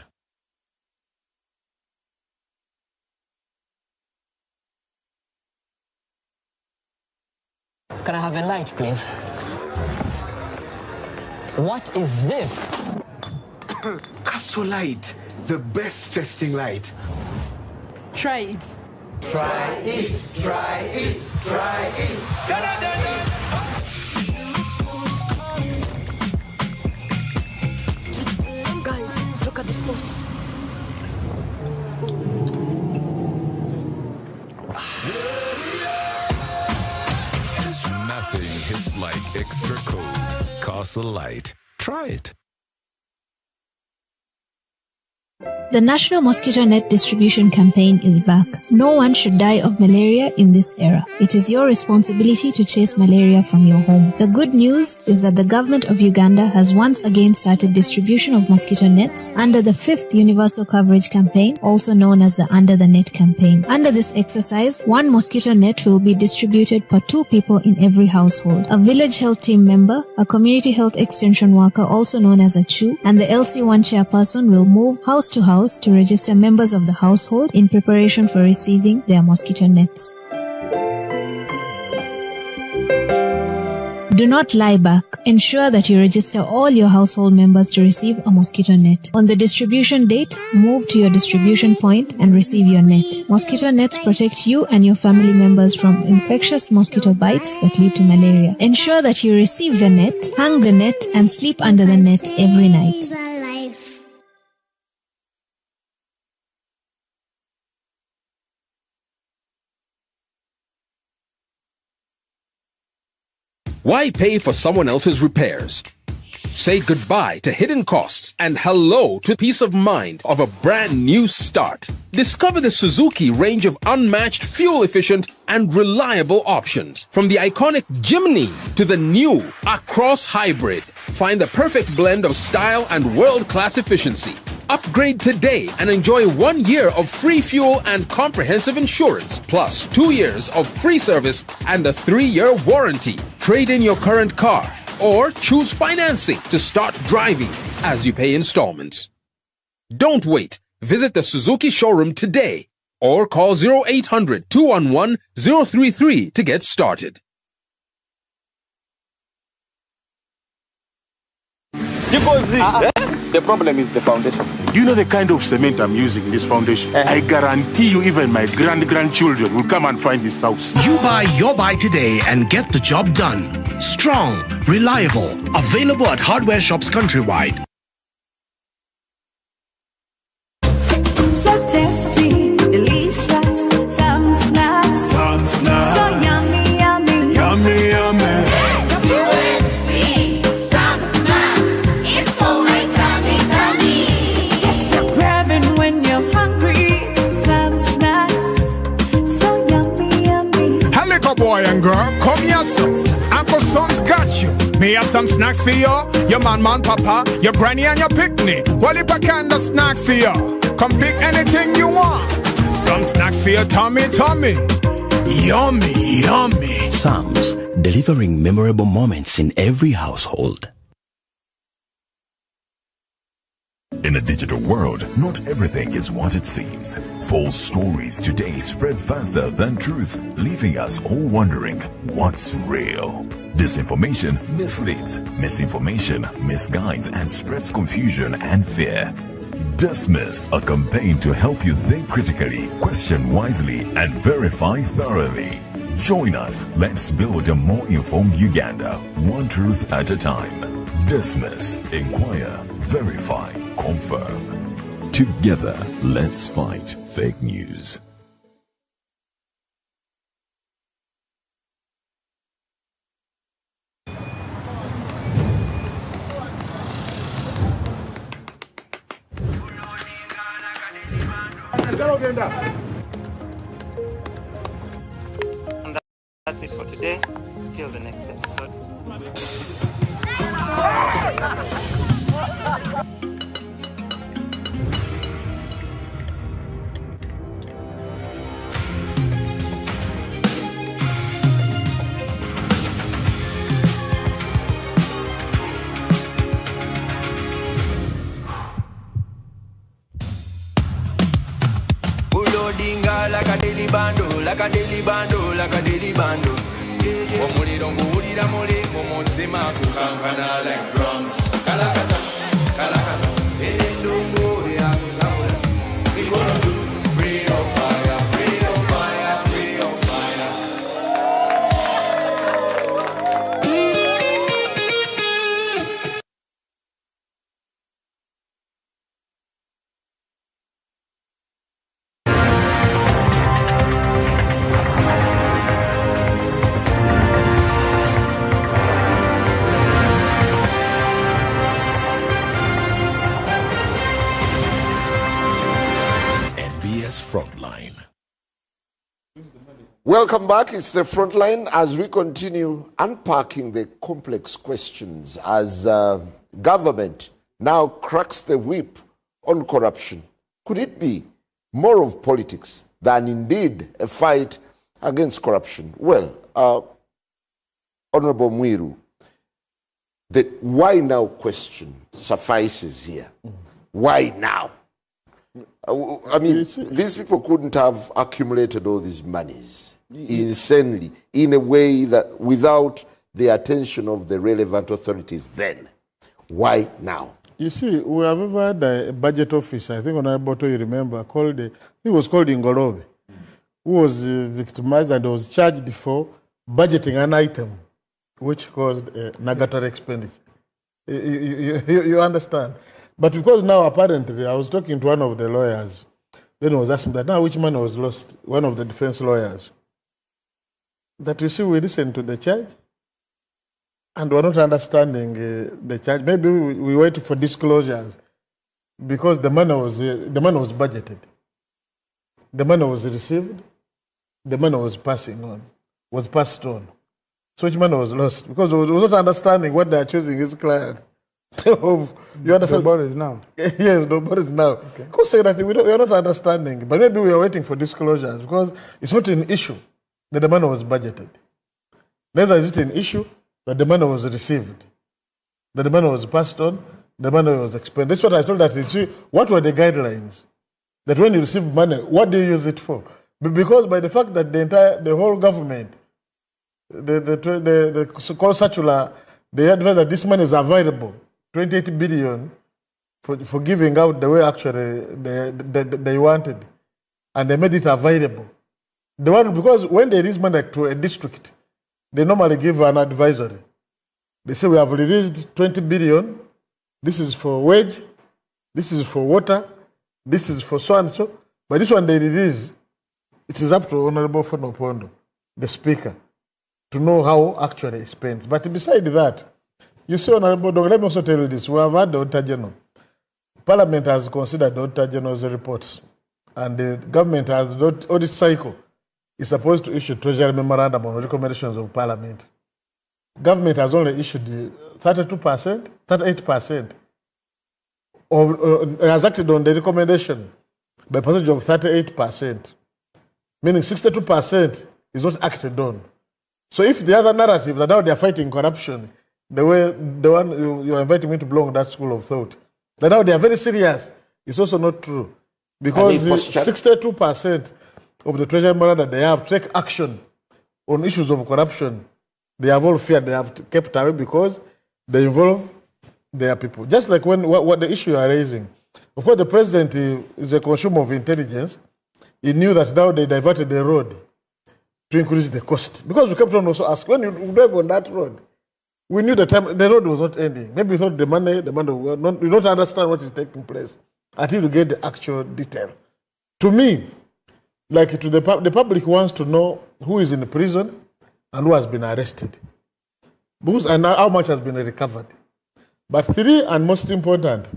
Can I have a light, please? What is this? Castle light, the best testing light. Try it. Try it, try it, try it. Da, da, da, da. Guys, look at this post. Nothing hits like extra cold. Castle Light. Try it. The National Mosquito Net Distribution Campaign is back. No one should die of malaria in this era. It is your responsibility to chase malaria from your home. The good news is that the government of Uganda has once again started distribution of mosquito nets under the 5th Universal Coverage Campaign, also known as the Under the Net campaign. Under this exercise, 1 mosquito net will be distributed per 2 people in every household. A village health team member, a community health extension worker, also known as a CHU, and the LC1 chairperson will move house to house to register members of the household in preparation for receiving their mosquito nets. Do not lie back. Ensure that you register all your household members to receive a mosquito net. On the distribution date, move to your distribution point and receive your net. Mosquito nets protect you and your family members from infectious mosquito bites that lead to malaria. Ensure that you receive the net, hang the net, and sleep under the net every night. Why pay for someone else's repairs? Say goodbye to hidden costs and hello to peace of mind of a brand new start. Discover the Suzuki range of unmatched fuel-efficient and reliable options. From the iconic Jimny to the new Across Hybrid. Find the perfect blend of style and world-class efficiency. Upgrade today and enjoy 1 year of free fuel and comprehensive insurance, plus 2 years of free service and a 3-year warranty. Trade in your current car or choose financing to start driving as you pay installments. Don't wait. Visit the Suzuki showroom today or call 0800-211-033 to get started. The problem is the foundation. Do you know the kind of cement I'm using in this foundation? I guarantee you even my grandchildren will come and find this house. You buy your buy today and get the job done. Strong, reliable, available at hardware shops countrywide. So tasty, delicious, some snacks. Some snacks. So yummy, yummy. Yummy, yummy. Boy and girl, come here, so Uncle Son's got you. Me have some snacks for you. Your man, papa, your granny and your picnic. Well, if I can, the snacks for you. Come pick anything you want. Some snacks for your tummy. Yummy, yummy. Sam's, delivering memorable moments in every household. In a digital world, not everything is what it seems. False stories today spread faster than truth, leaving us all wondering what's real. Disinformation misleads, misinformation misguides and spreads confusion and fear. Dismiss, a campaign to help you think critically, question wisely, and verify thoroughly. Join us. Let's build a more informed Uganda, one truth at a time. Dismiss, inquire, verify, confirm. Together, let's fight fake news. And that's it for today. Till the next episode. Like a daily bando, like a daily bando, like a daily bando. Omuliro nguwulira muli mumutima kukankana like drums. Kalakata, kalakata, endungu ya kusabula. We gonna do free of fire, free of fire, free of fire. Ugandans Frontline. Welcome back. It's the Frontline as we continue unpacking the complex questions as government now cracks the whip on corruption. Could it be more of politics than indeed a fight against corruption? Well, Honorable Mwiru, the why now question suffices here. Why now? I mean, these people couldn't have accumulated all these monies insanely in a way that without the attention of the relevant authorities then. Why now? You see, we have ever had a budget officer, I think on Boto, you remember, he was called Ingolobe, who was victimized and was charged for budgeting an item which caused nugatory expenditure. You understand? But because now apparently, I was talking to one of the lawyers, then he was asking that now which money was lost, one of the defense lawyers. That you see, we listened to the charge and we're not understanding the charge. Maybe we wait for disclosures because the money was budgeted. The money was received, the money was passed on. So which money was lost? Because we were not understanding what they are choosing his client. You understand? Nobody is now. Yes, nobody is now. Okay. Because say that we are not understanding, but maybe we are waiting for disclosures because it's not an issue that the money was budgeted. Neither is it an issue that the money was received, that the money was passed on, the money was expended. That's what I told that. You see, what were the guidelines? That when you receive money, what do you use it for? Because by the fact that the whole government, the so-called circular, they advise that this money is available, 28 billion, for giving out the way actually they wanted, and they made it available. Because when they release money to a district, they normally give an advisory. They say we have released 20 billion. This is for wage. This is for water. This is for so and so. But this one they release, it is up to Honorable Fono, the Speaker, to know how actually it's spent. But beside that, you see, Honorable Dong, let me also tell you this. We have had the Auditor General. Parliament has considered the Auditor General's reports. And the government has, the audit cycle is supposed to issue Treasury Memorandum on recommendations of Parliament. Government has only issued 32%, 38%, has acted on the recommendation by percentage of 38%, meaning 62% is not acted on. So if the other narrative that now they are fighting corruption, the one you are inviting me to belong that school of thought, that now they are very serious, is also not true. Because 62% of the Treasury Memorandum they have to take action on issues of corruption, they have all feared, they have kept away because they involve their people. Just like what the issue you are raising. Of course, the president is a consumer of intelligence. He knew that now they diverted the road to increase the cost. Because we kept on also asking, when you drive on that road, we knew the road was not ending. Maybe we thought the money we don't understand what is taking place until you get the actual detail. To me, like the public wants to know who is in prison and who has been arrested, and how much has been recovered. But three, and most important,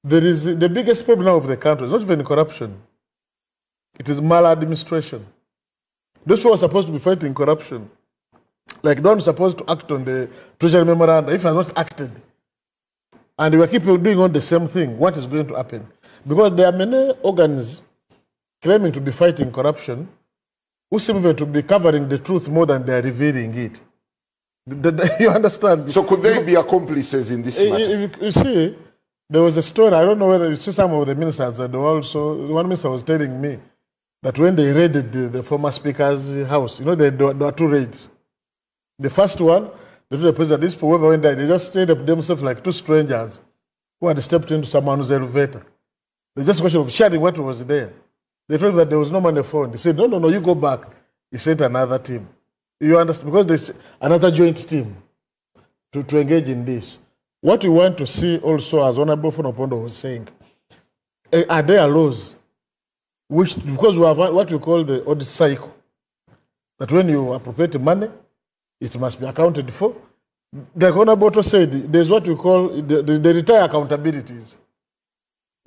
there is the biggest problem of the country. It's not even corruption. It is maladministration. Those who are supposed to be fighting corruption, like those supposed to act on the Treasury Memorandum, if they are not acted, and they will keep doing on the same thing, what is going to happen? Because there are many organs claiming to be fighting corruption who seem to be covering the truth more than they are revealing it. You understand? So could they be accomplices in this matter? You see, there was a story, I don't know whether you see some of the ministers that also, one minister was telling me that when they raided the former speaker's house, there were two raids. The first one, they told the president, these people, whoever went there, they just stayed up themselves like two strangers who had stepped into someone's elevator. It's just a question of sharing what was there. They told him that there was no money found. He said, no, you go back. He sent another team. You understand? Because there's another joint team to engage in this. What we want to see also, as Honorable Fonopondo was saying, are there laws because we have what we call the audit cycle, that when you appropriate money, it must be accounted for. The Honorable said there's what we call the retire accountabilities.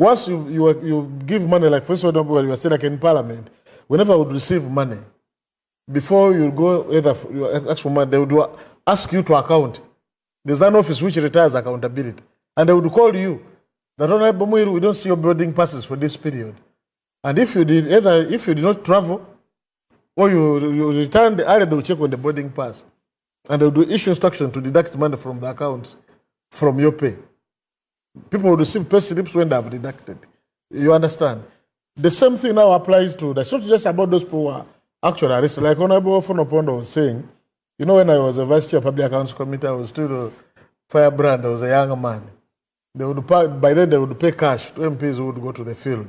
Once you give money, like for example, when you were saying like in Parliament, whenever I would receive money, before you go either you ask for money, they would ask you to account. There's an office which retires accountability, and they would call you. That we don't see your boarding passes for this period, and if you did not travel, or you returned early, they will check on the boarding pass, and they will issue instruction to deduct money from the accounts from your pay. People will receive pay slips when they have deducted. You understand? The same thing now applies to, that's not just about those people who are actually arrested. Like Honorable Ofono was saying, you know, when I was a vice chair of Public Accounts Committee, I was still a firebrand, I was a young man. By then they would pay cash to MPs who would go to the field.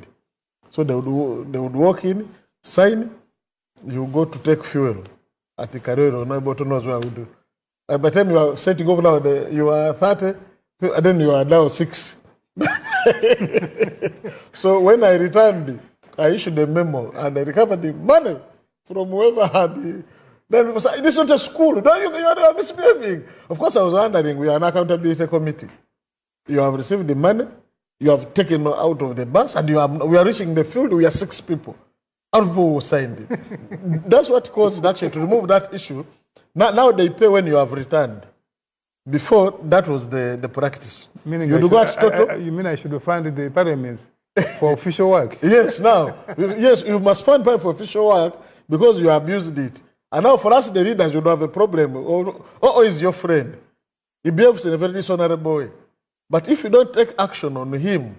So they would walk in, sign, you go to take fuel at the Carrero, nobody knows what I would do. By the time you are setting over now, you are 30, and then you are now 6. So when I returned, I issued a memo and I recovered the money from whoever had the. Then it was like, this is not a school. No, you are misbehaving. Of course, I was wondering, we are an accountability committee. You have received the money, you have taken out of the bus, and we are reaching the field, we are 6 people. Other people who signed it. That's what caused actually to remove that issue. Now they pay when you have returned. Before, that was the practice. Meaning you mean I should fund the parliament for official work? Yes, now. Yes, you must fund time for official work because you abused it. And now for us, the leaders, you don't have a problem. Or is your friend. He behaves in a very dishonorable way. But if you don't take action on him,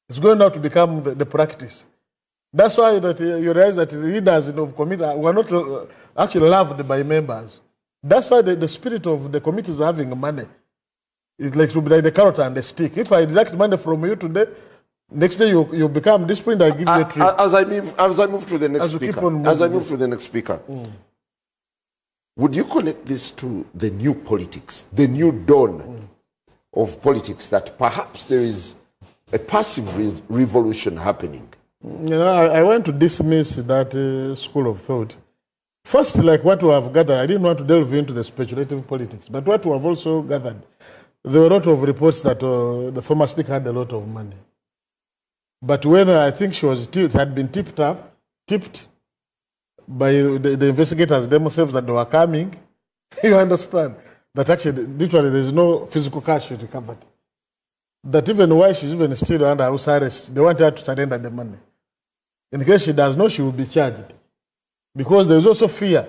it's going now to become the practice. That's why that you realize that the leaders in the committee were not actually loved by members. That's why the spirit of the committee is having money. It's like to be like the carrot and the stick. If I deduct money from you today, next day you become disciplined, I give you a treat. As I move to the next speaker, would you connect this to the new politics, the new dawn of politics, that perhaps there is a passive revolution happening? You know, I want to dismiss that school of thought. First, like what we have gathered, I didn't want to delve into the speculative politics, but what we have also gathered, there were a lot of reports that the former speaker had a lot of money. But whether I think she was had been tipped by the investigators themselves that they were coming, you understand, that actually, literally, there is no physical cash recovered. That even while she's even still under house arrest, they want her to surrender the money. In case she does not, she will be charged. Because there is also fear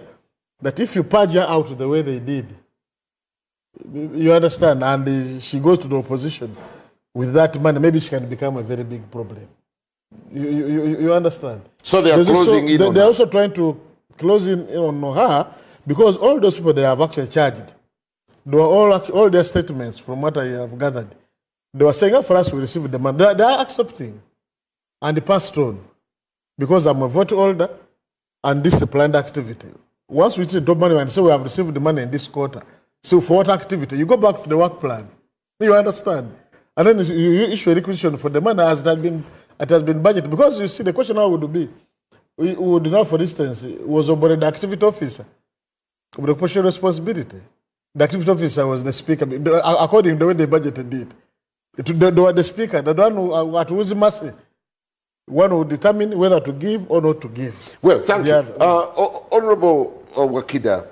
that if you purge her out the way they did, you understand, and she goes to the opposition with that money, maybe she can become a very big problem. You understand? So they are closing in on her. They're also trying to close in on her because all those people they have actually charged. They were all their statements, from what I have gathered, they were saying, for us, we received the money. They are accepting and they passed on because I'm a vote holder and this is a planned activity. Once we see the money and say we have received the money in this quarter, so for what activity? You go back to the work plan. You understand? And then you issue a requisition for the money as it has been budgeted. Because you see, the question now would be, we would know, for instance, was Obore the activity officer with a partial responsibility? The activity officer was the speaker, according to the way the budget did. They were the speaker, the one who at whose mercy, one who determine whether to give or not to give. Well, thank you. Honorable Wakida,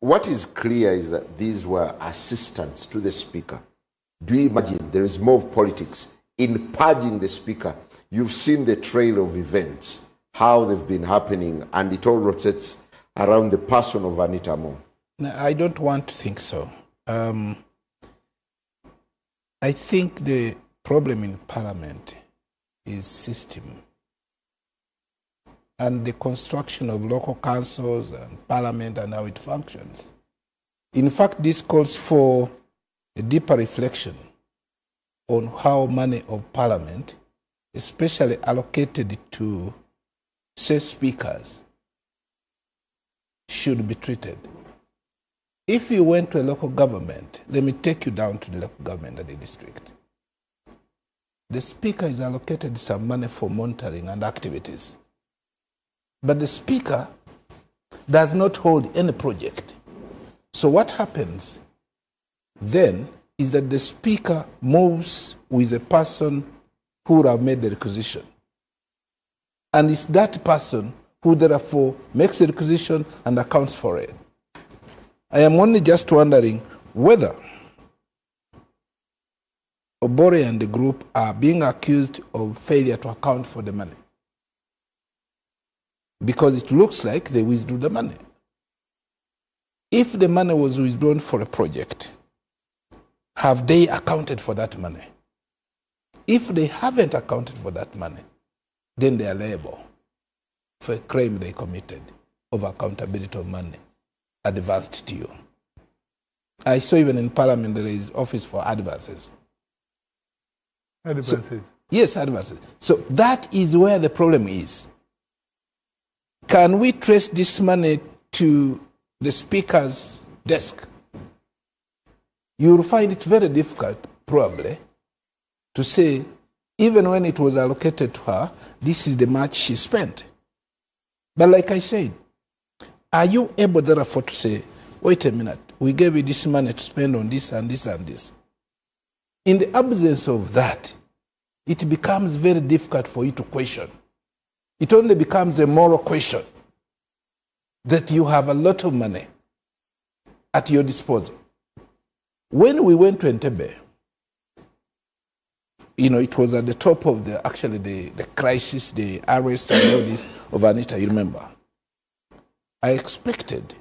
what is clear is that these were assistants to the speaker. Do you imagine there is more of politics in purging the speaker? You've seen the trail of events, how they've been happening, and it all rotates around the person of Anita Mo. No, I don't want to think so. I think the problem in Parliament is system and the construction of local councils and Parliament and how it functions. In fact, this calls for a deeper reflection on how money of Parliament, especially allocated to, say, speakers, should be treated. If you went to a local government, let me take you down to the local government at the district. The speaker is allocated some money for monitoring and activities. But the speaker does not hold any project. So what happens then is that the speaker moves with a person who would have made the requisition. And it's that person who therefore makes the requisition and accounts for it. I am only just wondering whether Obore and the group are being accused of failure to account for the money. Because it looks like they withdrew the money. If the money was withdrawn for a project, have they accounted for that money? If they haven't accounted for that money, then they are liable for a crime they committed of accountability of money advanced to you. I saw even in Parliament there is office for advances. Advances? So, yes, advances. So that is where the problem is. Can we trace this money to the Speaker's desk? You will find it very difficult, probably, to say, even when it was allocated to her, this is the much she spent. But like I said, are you able therefore to say, wait a minute, we gave you this money to spend on this and this and this? In the absence of that, it becomes very difficult for you to question. It only becomes a moral question that you have a lot of money at your disposal. When we went to Entebbe, it was at the top of the crisis, the arrest and all this of Anita, you remember. I expected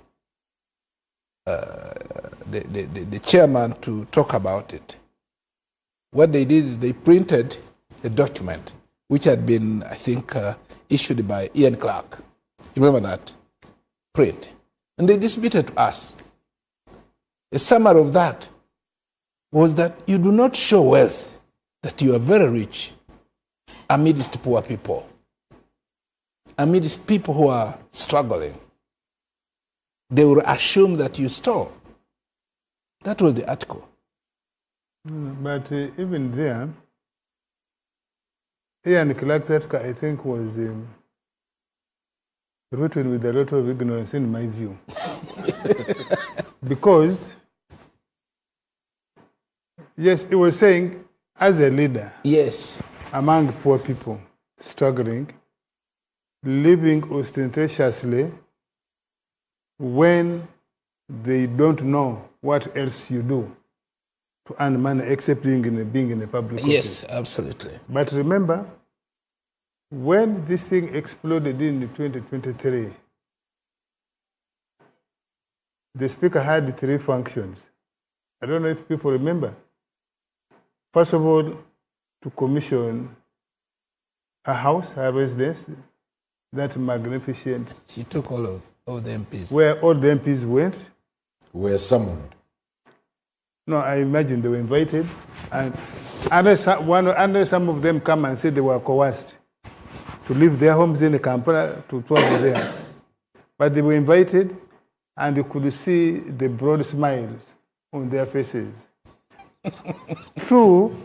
the chairman to talk about it. What they did is they printed a document which had been, I think, issued by Ian Clark. You remember that? Print. And they distributed to us. A summary of that was that you do not show wealth, that you are very rich amidst poor people, amidst people who are struggling. They will assume that you stole. That was the article. But even there, Ian Clark's article, I think, was written with a lot of ignorance, in my view. Because, yes, it was saying, as a leader, yes, among poor people struggling, living ostentatiously when they don't know what else you do to earn money except being in a public office. Yes, absolutely. But remember, when this thing exploded in 2023, the Speaker had 3 functions. I don't know if people remember. First of all, to commission a house, a residence, that magnificent. She took all the MPs. Where all the MPs went. Were summoned. No, I imagine they were invited. And some of them come and say they were coerced to leave their homes in Kampala to travel there. But they were invited, and you could see the broad smiles on their faces. True,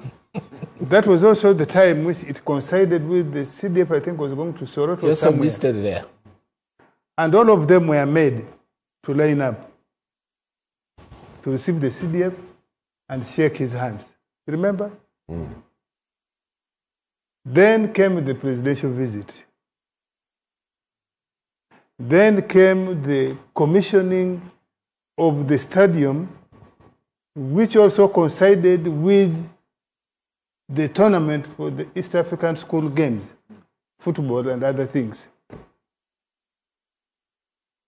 that was also the time which it coincided with the CDF, I think, was going to Soweto yes, somewhere. listed there. And all of them were made to line up to receive the CDF and shake his hands. You remember? Mm. Then came the presidential visit. Then came the commissioning of the stadium, which also coincided with the tournament for the East African School Games, football and other things.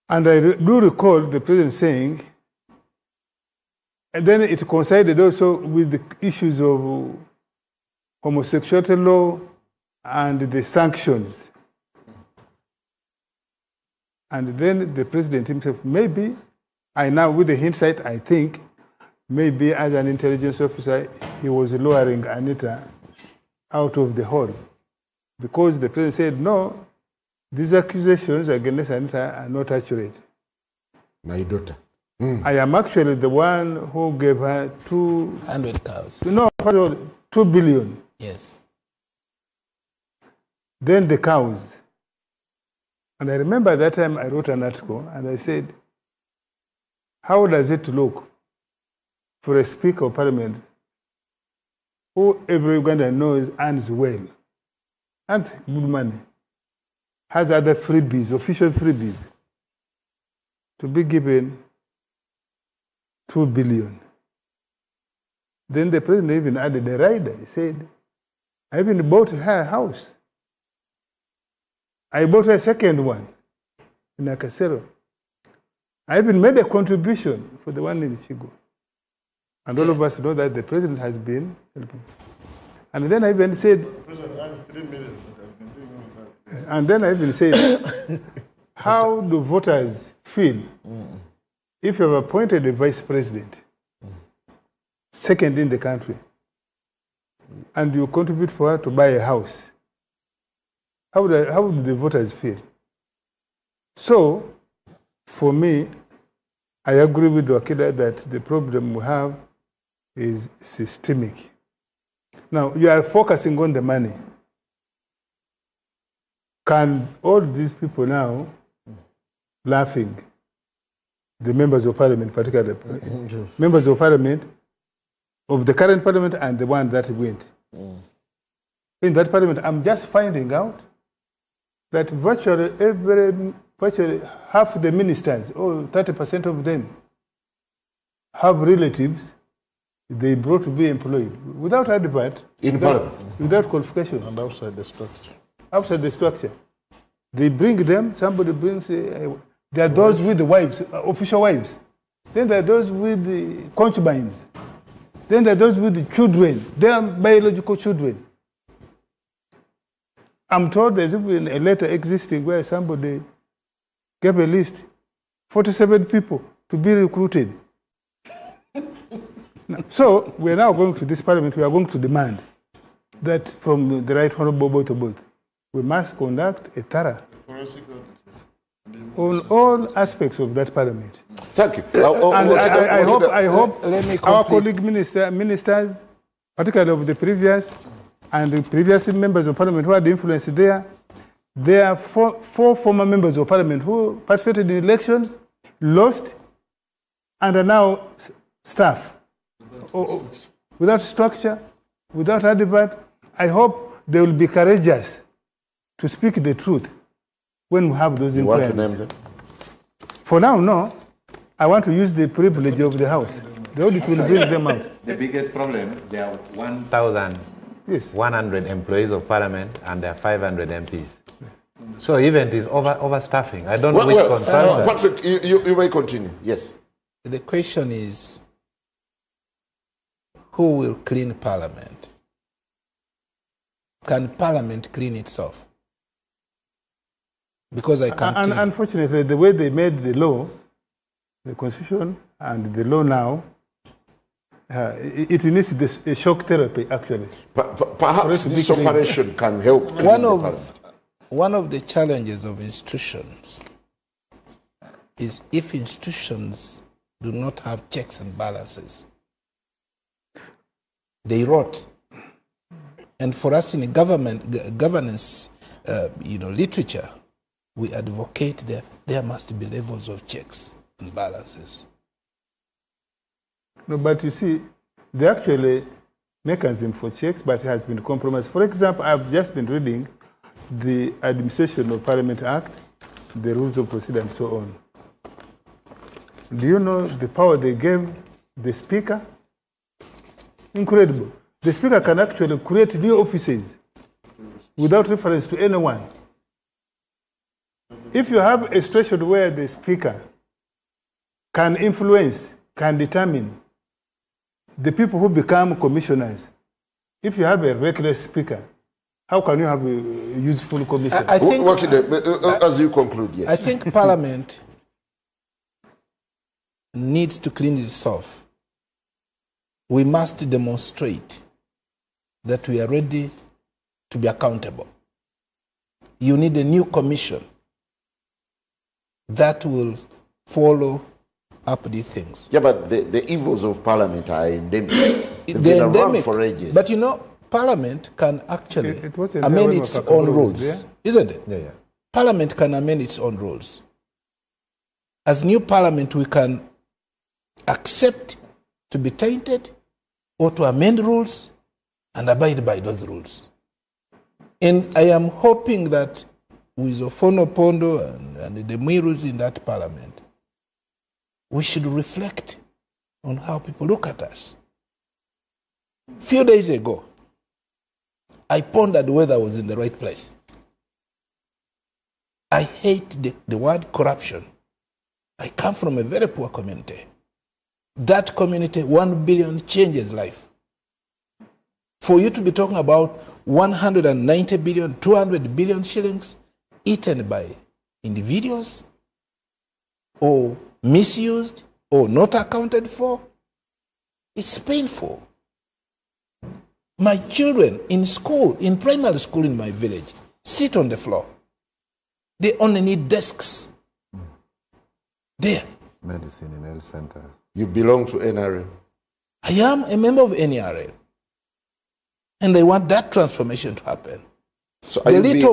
And I do recall the president saying, and then it coincided also with the issues of homosexuality law and the sanctions. And then the president himself, maybe, with the hindsight, I think, maybe as an intelligence officer, he was lowering Anita out of the hall. Because the president said, no, these accusations against Anita are not accurate. My daughter. I am actually the one who gave her 200 cows. No, 2 billion. Yes. Then the cows. And I remember that time I wrote an article and I said, how does it look for a Speaker of Parliament who every Ugandan knows earns well, earns good money, has other freebies, official freebies, to be given 2 billion. Then the president even added a rider. He said, I even bought her a house. I bought a second one in Akasero. I even made a contribution for the one in Chigo. And all of us know that the president has been helping. And then I even said, The president earns 3 million. and then I even said, how do voters feel if you have appointed a vice president, second in the country, and you contribute for her to buy a house? How would the voters feel? So, for me, I agree with Wakila that the problem we have is systemic. Now, you are focusing on the money. Can all these people now, laughing, the members of parliament particularly, Yes. members of parliament, of the current parliament and the one that went. In that parliament, I'm just finding out that virtually half the ministers, or 30% of them, have relatives they brought to be employed without advert, without qualifications. And outside the structure. Outside the structure. They bring them, somebody brings, there are those with the wives, official wives. Then there are those with the concubines. Then there are those with the children, their biological children. I'm told there's even a letter existing where somebody gave a list, 47 people to be recruited. So we're now going to this parliament, we are going to demand that from the Right Honorable Boto, we must conduct a thorough on all aspects of that parliament. Thank you. And I hope our colleague ministers, particularly of the previous and the previous members of parliament who had influence there are four former members of parliament who participated in elections, lost, and are now staff. Without structure, without advert. I hope they will be courageous to speak the truth when we have those inquiries. You want to name them? For now, no. I want to use the privilege of the House. The audit will bring them out. The biggest problem, there are 1,100 employees of parliament and there are 500 MPs. So even it is overstaffing. I don't know which concern. Patrick, you may continue. Yes. The question is, who will clean parliament? Can parliament clean itself? Because I can't. Unfortunately, the way they made the law, the constitution and the law now, it needs a shock therapy, actually. Perhaps this operation can help. One of the challenges of institutions is if institutions do not have checks and balances, they rot. And for us in governance literature, we advocate there must be levels of checks and balances. No, but you see, there actually mechanism for checks, but it has been compromised. For example, I've just been reading the Administration of Parliament Act, the rules of procedure and so on. Do you know the power they gave the Speaker? Incredible. The Speaker can actually create new offices without reference to anyone. If you have a situation where the Speaker can influence, can determine the people who become commissioners, if you have a reckless Speaker, how can you have a useful commission? I think, as you conclude, yes. I think Parliament needs to clean itself. We must demonstrate that we are ready to be accountable. You need a new commission that will follow up these things. Yeah, but the evils of Parliament are endemic. They've They're been around endemic, for ages. but you know, Parliament can actually It wasn't amend there its when own Wakakaro was rules, there. isn't it? Yeah. Parliament can amend its own rules. As new Parliament, we can accept to be tainted or to amend rules and abide by those rules. And I am hoping that with Ofono Pondo and the Mwirus in that parliament, we should reflect on how people look at us. A few days ago, I pondered whether I was in the right place. I hate the word corruption. I come from a very poor community. That community, 1 billion changes life. For you to be talking about 190 billion, 200 billion shillings eaten by individuals or misused or not accounted for, it's painful. My children in school, in primary school in my village, sit on the floor. They only need desks. There. Medicine in health centers. You belong to NRM? I am a member of NRM. And I want that transformation to happen. So the little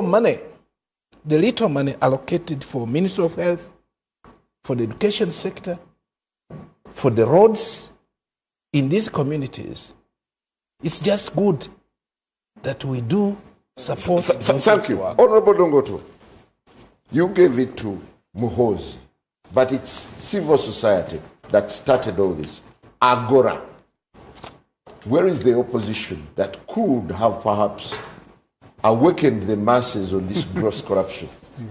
money allocated for Ministry of Health, for the education sector, for the roads in these communities, it's just good that we do support. Thank you. Honorable Dongoto, you gave it to Muhoozi, but it's civil society that started all this. Agora. Where is the opposition that could have perhaps awakened the masses on this gross corruption?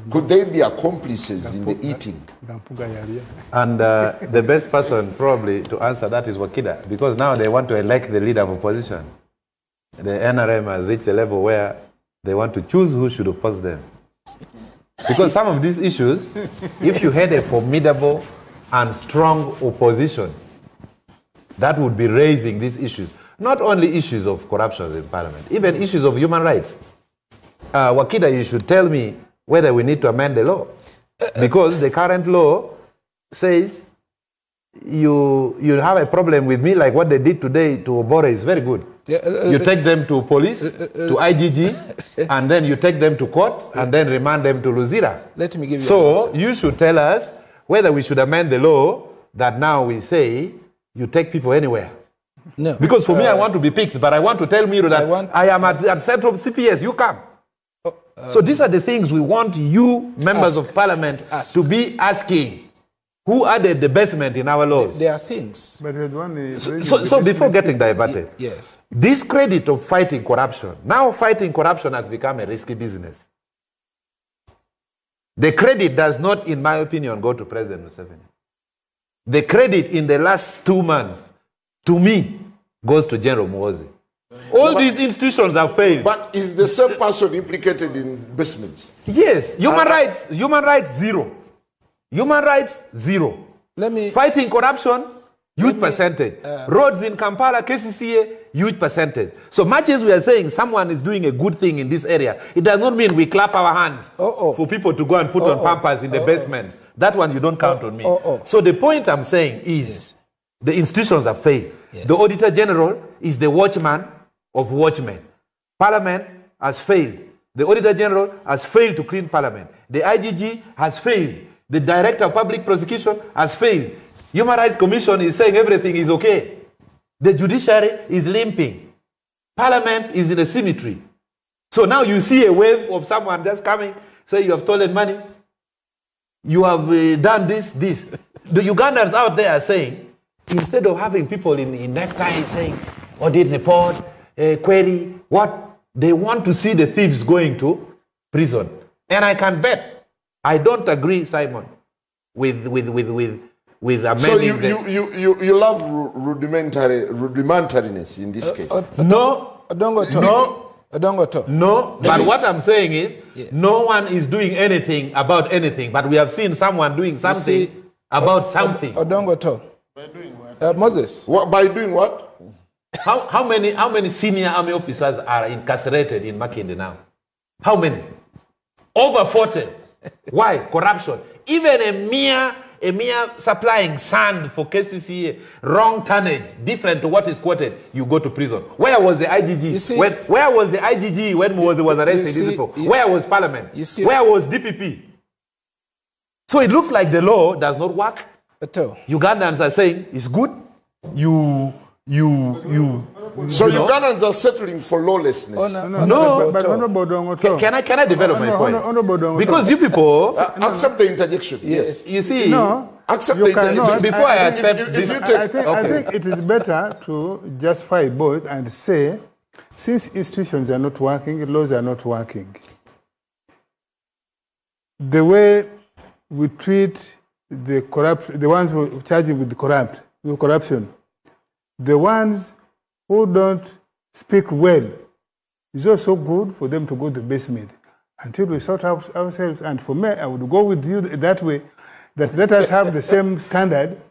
Could they be accomplices in the eating? And the best person probably to answer that is Wakida, because now they want to elect the leader of opposition. The NRM has reached a level where they want to choose who should oppose them. Because some of these issues, if you had a formidable and strong opposition, that would be raising these issues. Not only issues of corruption in parliament, even issues of human rights. Wakida, you should tell me whether we need to amend the law. Because the current law says you have a problem with me, like what they did today to Obore is very good. You take them to police, to IGG, and then you take them to court, and then remand them to Luzira. Let me give you So you should tell us whether we should amend the law that now we say you take people anywhere. No. Because for me, I want to be picked, but I want to tell Miro that I am at Central CPS, you come. So these are the things we want you, members of parliament, to be asking. Who added the basement in our laws? There are things. But So before getting diverted, yes. This credit of fighting corruption, now fighting corruption has become a risky business. The credit does not, in my opinion, go to President Museveni. The credit in the last 2 months, to me, goes to General Muhoozi. All these institutions have failed. But is the same person implicated in basements? Yes. Human rights, zero. Human rights, zero. Fighting corruption, huge percentage. Roads in Kampala, KCCA, huge percentage. So much as we are saying someone is doing a good thing in this area, it does not mean we clap our hands for people to go and put on pampers in the basement. That one you don't count on me. So the point I'm saying is the institutions have failed. Yes. The Auditor General is the watchman of watchmen. Parliament has failed. The Auditor General has failed to clean Parliament. The IGG has failed. The Director of Public Prosecution has failed. Human Rights Commission is saying everything is okay. The judiciary is limping. Parliament is in a symmetry. So now you see a wave of someone just coming, say you have stolen money, you have done this. The Ugandans out there are saying, instead of having people in neckties saying, audit report, query, what? They want to see the thieves going to prison. And I can bet, I don't agree, Simon, with amending. So you love rudimentariness in this case? No. No, but what I'm saying is, no one is doing anything about anything, but we have seen someone doing something about something. Odongoto. By doing what? Moses. By doing what? How many senior army officers are incarcerated in Makinde now? How many? Over 40. Why? Corruption. Even a mere supplying sand for KCCA, wrong tonnage, different to what is quoted, you go to prison. Where was the IGG? Where was the IGG when Muhoozi was arrested? Where was Parliament? Where was DPP? So it looks like the law does not work. Ugandans are saying it's good. You So Ugandans are settling for lawlessness. Can I develop my point? Because you people accept the interjection. Yes. You see, accept the interjection. Before I accept this, I think it is better to justify both and say, since institutions are not working, laws are not working, the way we treat the corrupt, the ones who are charged with corruption, the ones who don't speak well, it's also good for them to go to the basement until we sort out ourselves. And for me, I would go with you that way, that let us have the same standard,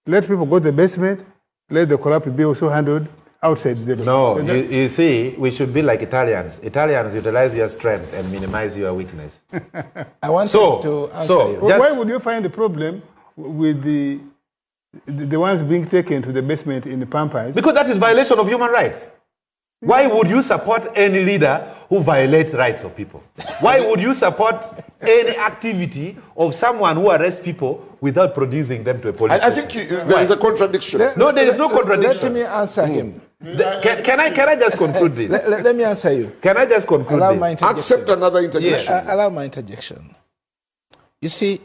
let people go to the basement, let the corrupt be also handled outside. No, you see, we should be like Italians. Italians utilize your strength and minimize your weakness. I want to answer you. Why would you find a problem with the ones being taken to the basement in the Pampas? Because that is violation of human rights. Why would you support any leader who violates rights of people? Why would you support any activity of someone who arrests people without producing them to a police station? I think there is a contradiction. No, there is no contradiction. Let me answer him. Can I just conclude this? Let me answer you. Can I just conclude this? Accept another interjection. Allow my interjection. You see,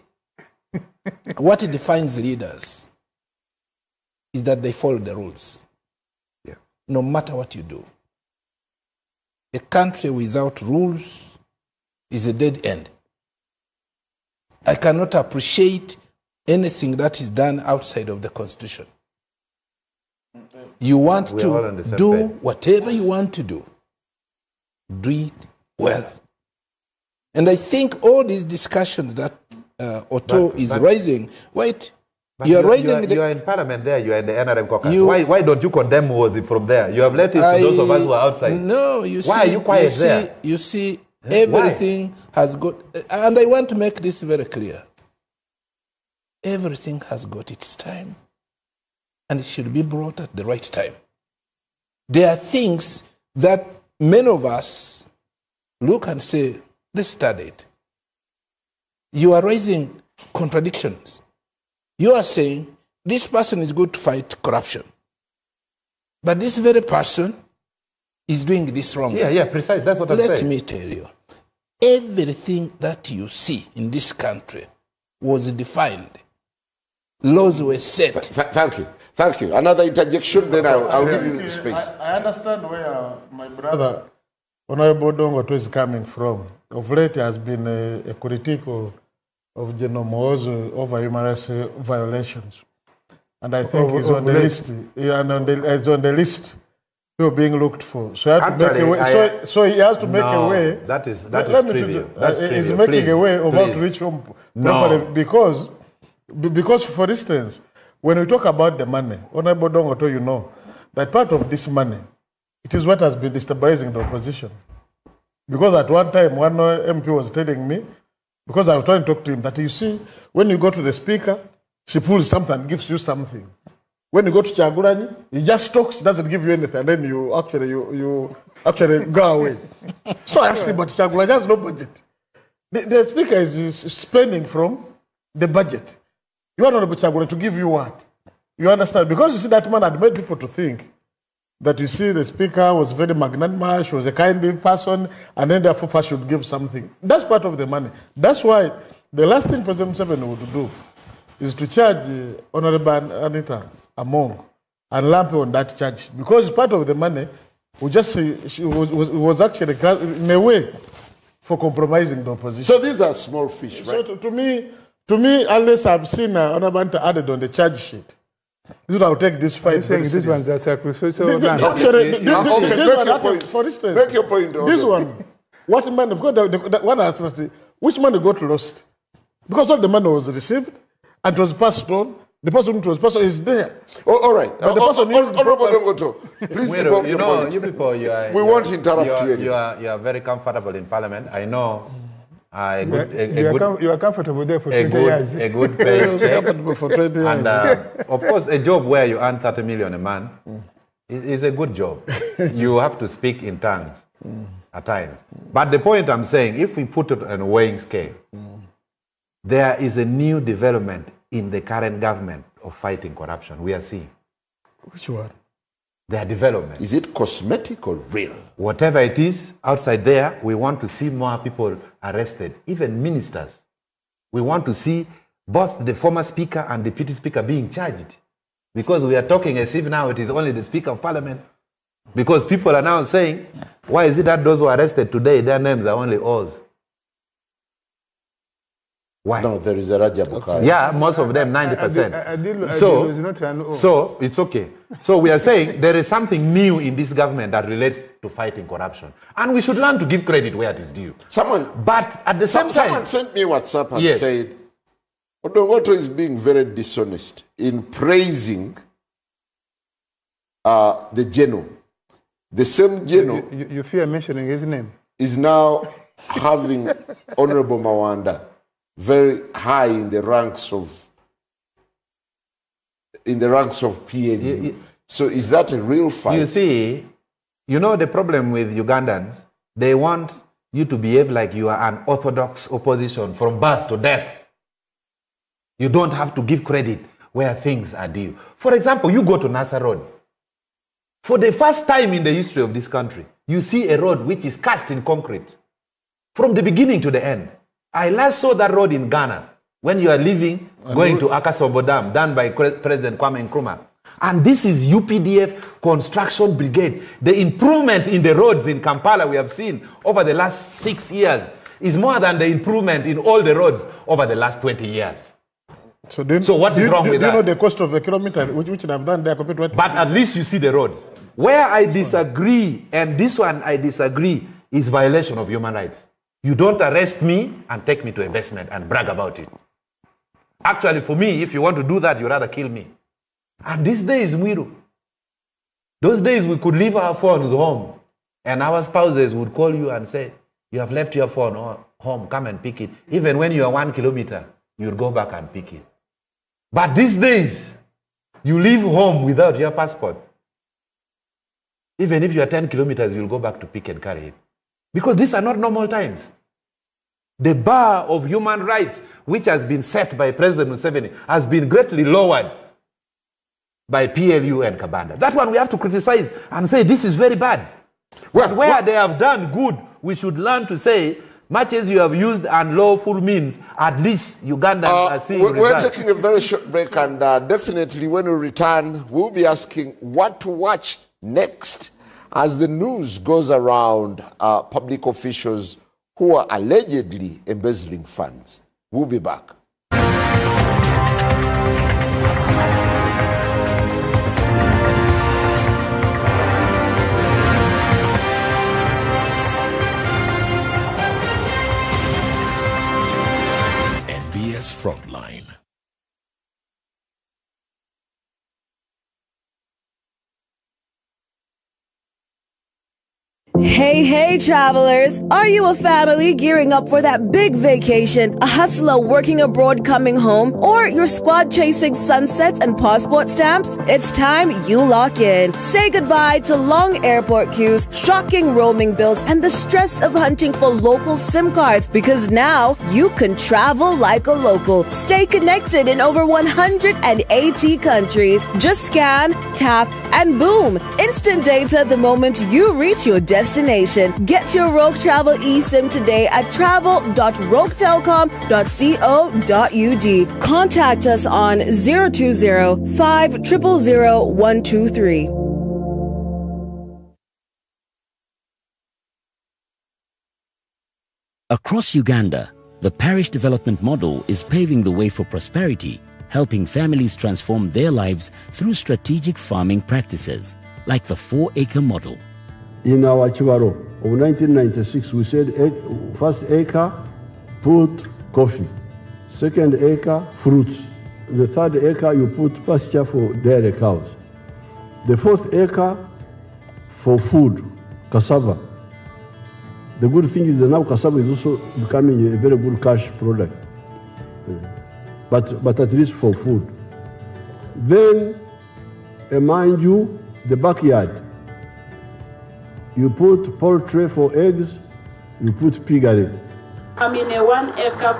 what defines leaders is that they follow the rules. Yeah. No matter what you do. A country without rules is a dead end. I cannot appreciate anything that is done outside of the Constitution. You want to do whatever you want to do. Do it well. And I think all these discussions that Otto is raising, you are in Parliament there, you are in the NRM caucus. Why don't you condemn Wozi from there? You have let it to those of us who are outside. No, why are you quiet there? You see, everything has got, and I want to make this very clear. Everything has got its time, and it should be brought at the right time. There are things that many of us look and say, let's study it. You are raising contradictions. You are saying this person is good to fight corruption, but this very person is doing this wrong. Yeah, precise. That's what I'm saying. Let me tell you, everything that you see in this country was defined. Laws were set. Thank you. Another interjection, then I'll give you space. I understand where my brother, Honorable Dongoto, is coming from. Of late, has been a critique of General Moozo over human rights violations. And I think he's on the list. It's on the list people being looked for. So, so he has to make a way. That is trivial. He's making a way of how to reach home properly. Because, for instance, when we talk about the money, Honorable Dongoto, you know that part of this money, it is what has been destabilizing the opposition. Because at one time, one MP was telling me, because I was trying to talk to him, that you see, when you go to the speaker, she pulls something and gives you something. When you go to Chagurani, he just talks, doesn't give you anything, and then you actually go away. So I asked him, but Chagurani has no budget. The speaker is spending from the budget. You are not able to give you what? You understand? Because you see, that man had made people to think that you see the speaker was very magnanimous, she was a kind person, and then therefore first should give something. That's part of the money. That's why the last thing President Museveni would do is to charge Honorable Anita Among and lamp on that charge. Because part of the money was actually in a way for compromising the opposition. So these are small fish, right? So to me, unless I've seen Honorable Anita added on the charge sheet, I'll take this fight. This one's a sacrificial. For instance, make your point. This one, what money? Because which money got lost? Because all the money was received and it was passed on. The person who was passed on is there. All right. But the person please develop your point. You people, we won't interrupt you. You are very comfortable in Parliament. I know. You are comfortable there for 20 years. A good paycheck. For 20 years. And of course, a job where you earn 30 million a month is a good job. You have to speak in tongues at times. But the point I'm saying, if we put it on a weighing scale, there is a new development in the current government of fighting corruption. We are seeing. Which one? their development. Is it cosmetic or real? Whatever it is, outside there, we want to see more people arrested, even ministers. We want to see both the former speaker and the deputy speaker being charged. Because we are talking as if now it is only the Speaker of Parliament. Because people are now saying, why is it that those who are arrested today, their names are only O's? Why? No, there is a Raja Bukhari. Yeah, most of them, 90%. So it's okay. So we are saying there is something new in this government that relates to fighting corruption. And we should learn to give credit where it is due. But at the same time... Someone sent me WhatsApp and said, Odongoto is being very dishonest in praising the General. The same General... You fear mentioning his name? ...is now having Honorable Mawanda very high in the ranks of PNU. So is that a real fight? You see, you know the problem with Ugandans? They want you to behave like you are an orthodox opposition from birth to death. You don't have to give credit where things are due. For example, you go to Nasa Road. For the first time in the history of this country, you see a road which is cast in concrete from the beginning to the end. I last saw that road in Ghana when you are leaving, going to Akasombo Dam, done by President Kwame Nkrumah. And this is UPDF Construction Brigade. The improvement in the roads in Kampala we have seen over the last 6 years is more than the improvement in all the roads over the last 20 years. So what is wrong with that? Do you know the cost of a kilometer which I've done there compared to what? But at least you see the roads. Where I disagree, and this one I disagree, is violation of human rights. You don't arrest me and take me to a basement and brag about it. Actually, for me, if you want to do that, you'd rather kill me. And these days, Mwiru, those days we could leave our phones home and our spouses would call you and say, you have left your phone home, come and pick it. Even when you are 1 kilometer, you'll go back and pick it. But these days, you leave home without your passport. Even if you are 10 kilometers, you'll go back to pick and carry it. Because these are not normal times. The bar of human rights, which has been set by President Museveni, has been greatly lowered by PLU and Kabanda. That one we have to criticize and say this is very bad. But where they have done good, we should learn to say, much as you have used unlawful means, at least Ugandans are seeing results. We're taking a very short break, and definitely when we return, we'll be asking what to watch next as the news goes around public officials who are allegedly embezzling funds. We'll be back. NBS Frontline. Hey, hey, travelers! Are you a family gearing up for that big vacation, a hustler working abroad coming home, or your squad chasing sunsets and passport stamps? It's time you lock in. Say goodbye to long airport queues, shocking roaming bills, and the stress of hunting for local SIM cards, because now you can travel like a local. Stay connected in over 180 countries. Just scan, tap, and boom! Instant data the moment you reach your destination. Get your Rogue Travel eSIM today at travel.roguetelecom.co.ug. Contact us on 020-500-123. Across Uganda, the parish development model is paving the way for prosperity, helping families transform their lives through strategic farming practices, like the 4-acre model. In our Chibaro of 1996, we said first acre, put coffee. Second acre, fruits. The third acre, you put pasture for dairy cows. The fourth acre, for food, cassava. The good thing is that now cassava is also becoming a very good cash product. But at least for food. Then, mind you, the backyard. You put poultry for eggs, you put piggery. I'm in a 1-acre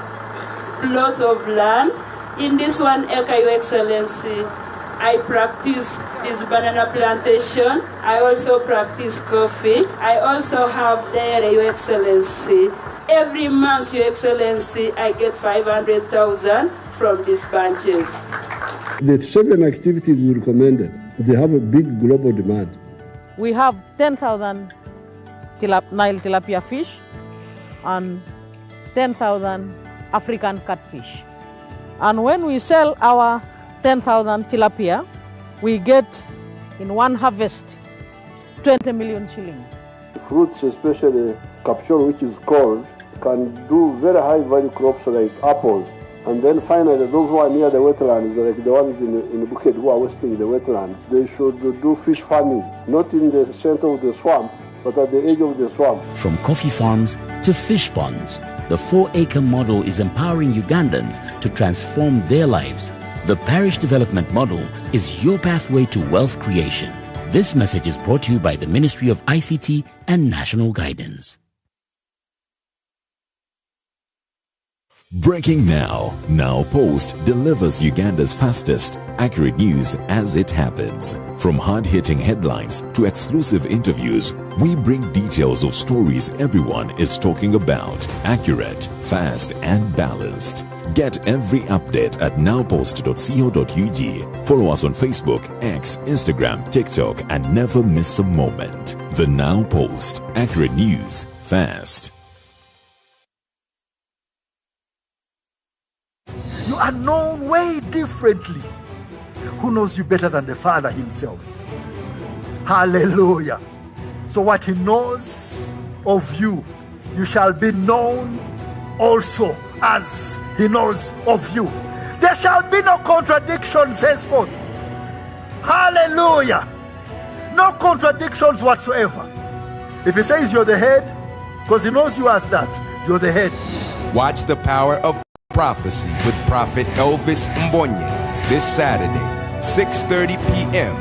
plot of land. In this 1 acre, Your Excellency, I practice this banana plantation. I also practice coffee. I also have dairy, Your Excellency. Every month, Your Excellency, I get 500,000 from these bunches. The 7 activities we recommended, they have a big global demand. We have 10,000 Nile tilapia fish and 10,000 African catfish. And when we sell our 10,000 tilapia, we get in one harvest 20 million shillings. Fruits, especially capsule, which is cold, can do very high value crops like apples. And then finally, those who are near the wetlands, like the ones in Bukit who are wasting the wetlands, they should do fish farming, not in the center of the swamp, but at the edge of the swamp. From coffee farms to fish ponds, the 4-acre model is empowering Ugandans to transform their lives. The parish development model is your pathway to wealth creation. This message is brought to you by the Ministry of ICT and National Guidance. Breaking now. Now Post delivers Uganda's fastest, accurate news as it happens. From hard-hitting headlines to exclusive interviews, we bring details of stories everyone is talking about. Accurate, fast and balanced. Get every update at nowpost.co.ug. Follow us on Facebook, X, Instagram, TikTok and never miss a moment. The Now Post. Accurate news, fast. You are known way differently. Who knows you better than the Father himself? Hallelujah. So what he knows of you, you shall be known also as he knows of you. There shall be no contradictions henceforth. Hallelujah. No contradictions whatsoever. If he says you're the head, because he knows you as that, you're the head. Watch the power of prophecy with Prophet Elvis Mbonye this Saturday, 6:30 p.m.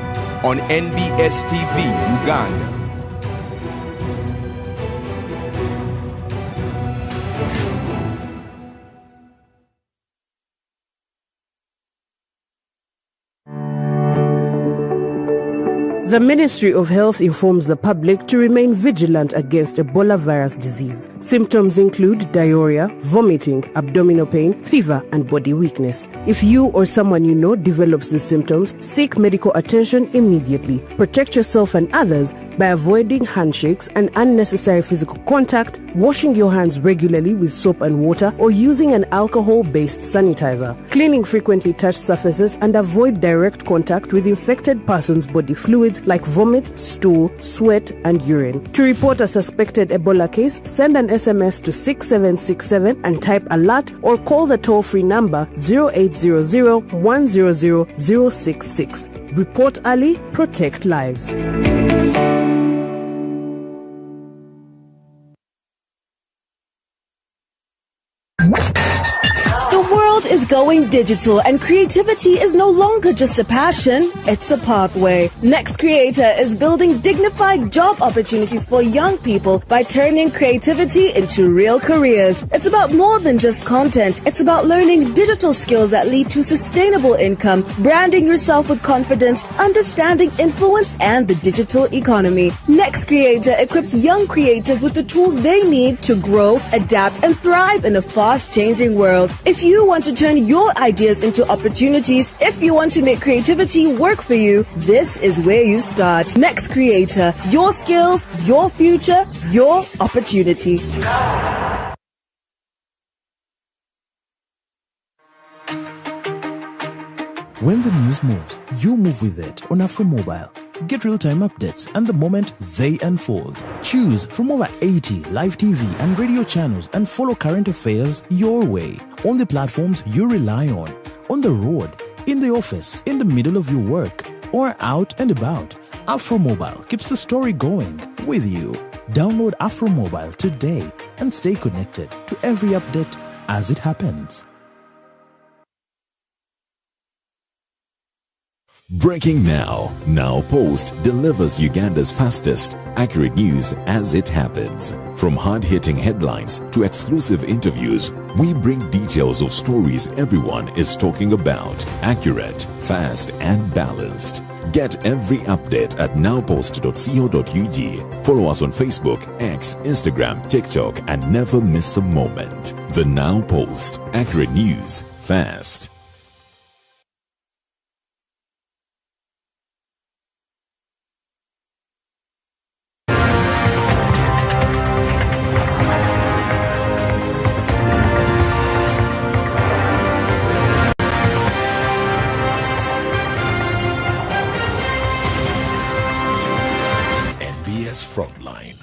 on NBS TV, Uganda. The Ministry of Health informs the public to remain vigilant against Ebola virus disease. Symptoms include diarrhea, vomiting, abdominal pain, fever, and body weakness. If you or someone you know develops the symptoms, seek medical attention immediately. Protect yourself and others by avoiding handshakes and unnecessary physical contact, washing your hands regularly with soap and water, or using an alcohol-based sanitizer. Cleaning frequently touched surfaces and avoid direct contact with infected person's body fluids like vomit, stool, sweat, and urine. To report a suspected Ebola case, send an SMS to 6767 and type alert or call the toll-free number 0800 100 066. Report early, protect lives. The world is going digital and creativity is no longer just a passion, it's a pathway. Next Creator is building dignified job opportunities for young people by turning creativity into real careers. It's about more than just content. It's about learning digital skills that lead to sustainable income, branding yourself with confidence, understanding influence and the digital economy. Next Creator equips young creatives with the tools they need to grow, adapt and thrive in a fast-changing world. If you want to turn your ideas into opportunities, if you want to make creativity work for you, this is where you start. Next Creator, your skills, your future, your opportunity. When the news moves, you move with it on AfroMobile. Get real-time updates and the moment they unfold. Choose from over 80 live TV and radio channels and follow current affairs your way on the platforms you rely on the road, in the office, in the middle of your work, or out and about. AfroMobile keeps the story going with you. Download AfroMobile today and stay connected to every update as it happens. Breaking now. Now Post delivers Uganda's fastest, accurate news as it happens. From hard-hitting headlines to exclusive interviews, we bring details of stories everyone is talking about. Accurate, fast and balanced. Get every update at nowpost.co.ug. Follow us on Facebook, X, Instagram, TikTok, and never miss a moment. The Now Post. Accurate news, fast. Frontline.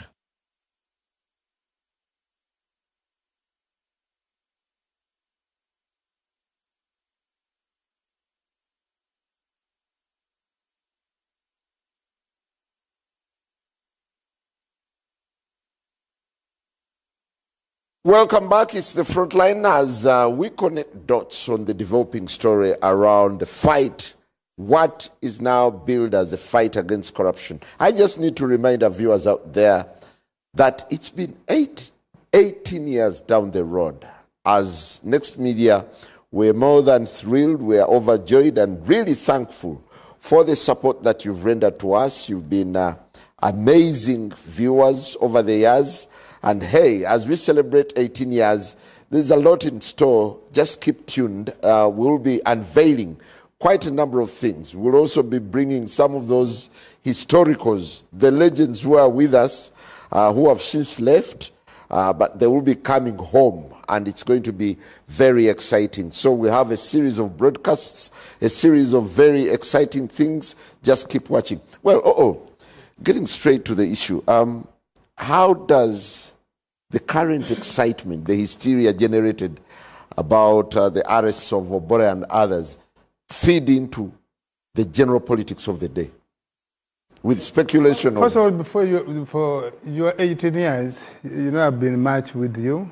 Welcome back. It's the Frontline as we connect dots on the developing story around the fight, what is now billed as a fight against corruption. I just need to remind our viewers out there that it's been 18 years down the road. As Next Media, we're more than thrilled, we're overjoyed and really thankful for the support that you've rendered to us. You've been amazing viewers over the years. And hey, as we celebrate 18 years, there's a lot in store. Just keep tuned. We'll be unveiling quite a number of things. We'll also be bringing some of those historicals, the legends who are with us, who have since left, but they will be coming home, and it's going to be very exciting. So we have a series of broadcasts, a series of very exciting things. Just keep watching. Well, getting straight to the issue. How does the current excitement, the hysteria generated about the arrests of Obore and others, feed into the general politics of the day? With speculation First of all, for your 18 years, you know, I've been much with you.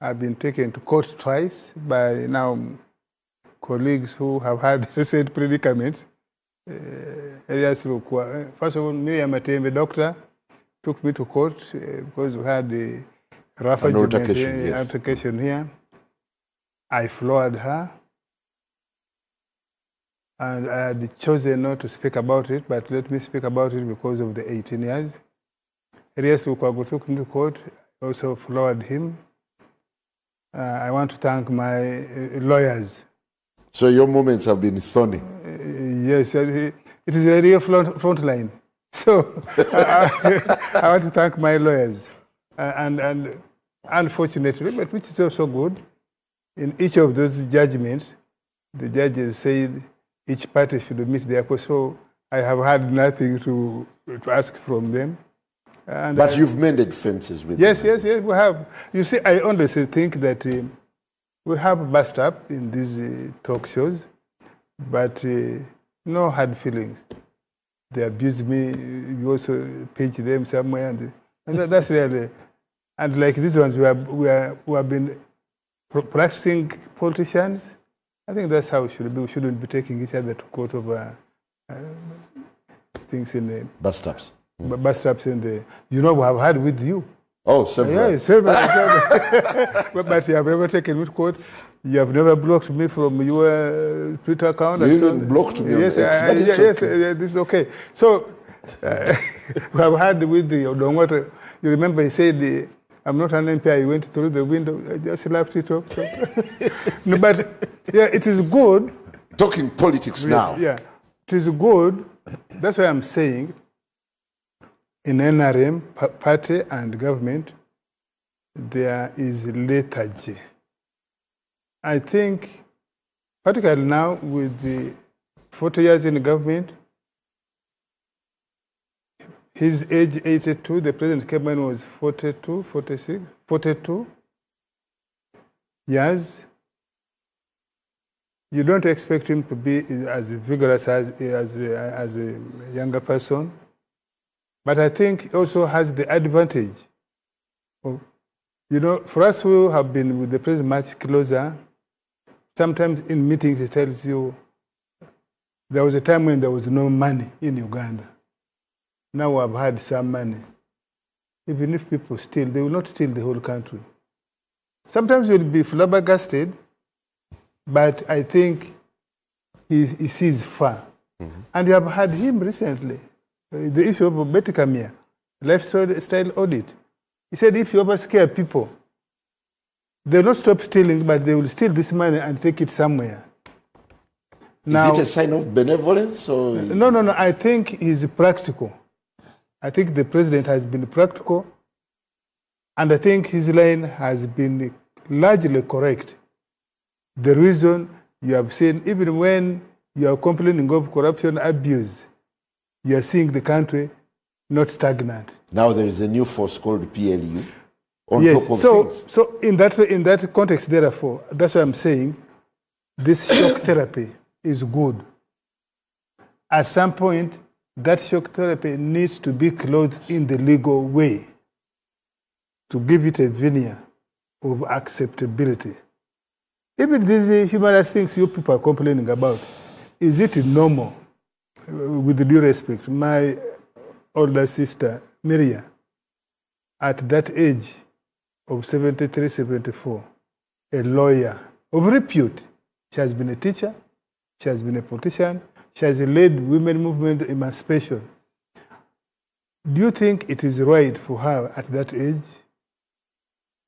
I've been taken to court twice by now colleagues who have had the same predicament. First of all, Miriam Matembe, doctor, took me to court because we had the rough altercation here. I floored her. And I had chosen not to speak about it, but let me speak about it because of the 18 years. Elias Lukwago took him to court, also floored him. I want to thank my lawyers. So your moments have been thorny? Yes, it is a real front line. So I want to thank my lawyers. And unfortunately, but which is also good, in each of those judgments, the judges said, each party should meet their course. So I have had nothing to ask from them. And but you've mended fences with them. Yes, we have. You see, I honestly think that we have bust up in these talk shows, but no hard feelings. They abuse me, you also pinch them somewhere, and that's really. And like these ones, we have been practicing politicians. I think that's how it should be. We shouldn't be taking each other to court over things in the bust-ups. Bust-ups in the, you know, we have had with you. Oh, several. Yeah, several. But you have never taken me to court. You have never blocked me from your Twitter account. You even blocked me yes, on X, but it's okay. Yes, this is okay. So, we have had with you. You remember he said, I'm not an MP, I went through the window, I just laughed it off. So. No, but yeah, it is good. Talking politics now. Yeah, it is good. That's why I'm saying in NRM, party and government, there is lethargy. I think, particularly now with the 40 years in the government, his age 82, the president came in was 42, 46, 42 years. You don't expect him to be as vigorous as a younger person. But I think he also has the advantage of, you know, for us who have been with the president much closer, sometimes in meetings he tells you, there was a time when there was no money in Uganda. Now we have had some money. Even if people steal, they will not steal the whole country. Sometimes you'll be flabbergasted, but I think he sees far. And you have had him recently, the issue of Beticamia, lifestyle audit. He said if you ever scare people, they'll not stop stealing, but they will steal this money and take it somewhere. Now, is it a sign of benevolence? Or? No. I think he's practical. I think the president has been practical, and I think his line has been largely correct. The reason you have seen, even when you are complaining of corruption abuse, you are seeing the country not stagnant. Now there is a new force called PLU on Yes, top of things. So in that context, therefore, that's why I'm saying this shock therapy is good. At some point, that shock therapy needs to be clothed in the legal way to give it a veneer of acceptability. Even these human rights things you people are complaining about, is it normal? With due respect, my older sister, Miriam, at that age of 73, 74, a lawyer of repute. She has been a teacher, she has been a politician, she has led women movement emancipation. Do you think it is right for her at that age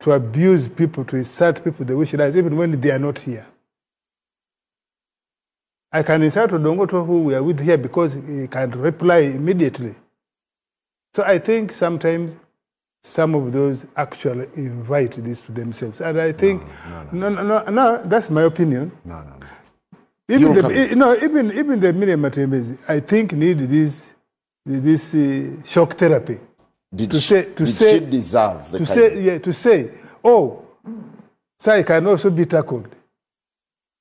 to abuse people, to insult people the way she does, even when they are not here? I can insult Odongoto, who we are with here, because he can reply immediately. So I think sometimes some of those actually invite this to themselves. And I think, no, that's my opinion. No. Even the Miriam Matembezi, I think, need this shock therapy. Did she deserve the kind to say, oh, so I can also be tackled.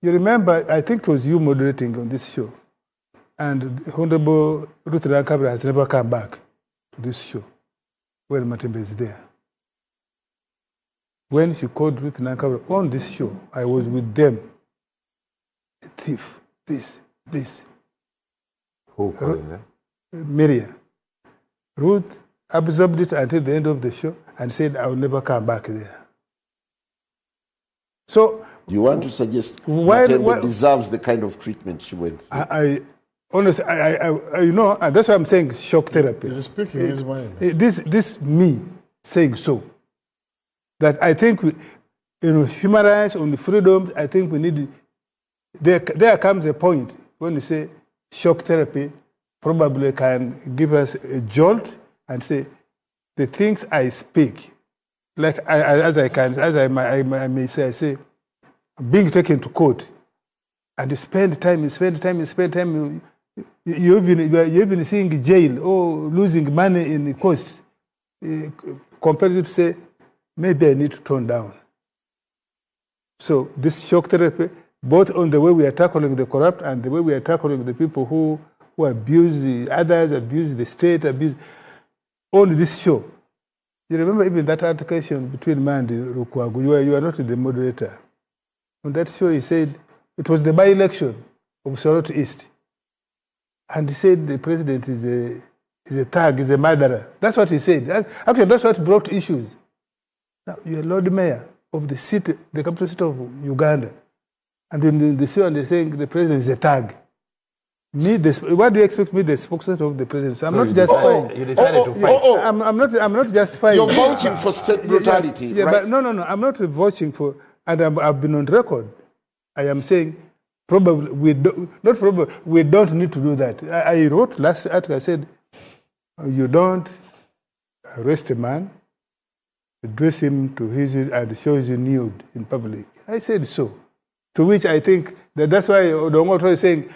You remember, I think it was you moderating on this show, and Honorable Ruth Rankabra has never come back to this show when Matembe is there. When she called Ruth Rankabra on this show, I was with them. A thief, this. Who called her? Miriam. Ruth absorbed it until the end of the show and said, I will never come back there. So, you want to suggest Matembe deserves the kind of treatment she went through? Honestly, you know, that's why I'm saying shock therapy. He's speaking his mind. This me saying so. That I think, human rights, on the freedom, I think we need. There comes a point when you say shock therapy probably can give us a jolt and say the things I speak, like I may say, I say, being taken to court, and you spend time, you're even seeing jail or losing money in the costs, compared to say, maybe I need to tone down. So this shock therapy, both on the way we are tackling the corrupt and the way we are tackling the people who abuse the others, abuse the state, abuse, only this show. You remember even that altercation between Mandi and Rukwagu, you are not the moderator. On that show, he said it was the by-election of Sorot East. And he said the president is a thug, is a murderer. That's what he said. Actually, that's what brought issues. Now, you're Lord Mayor of the city, the capital city of Uganda. And in the show, they're saying the president is a thug. What do you expect me, the spokesman of the president? So I'm not justifying. You decided to fight. I'm not justifying. You're vouching for state brutality, right? But no. I'm not vouching for. And I've been on record. I am saying, probably we don't need to do that. I wrote last article. I said, you don't arrest a man, dress him to his and show his nude in public. I said so. To which I think that's why Odongoto is saying,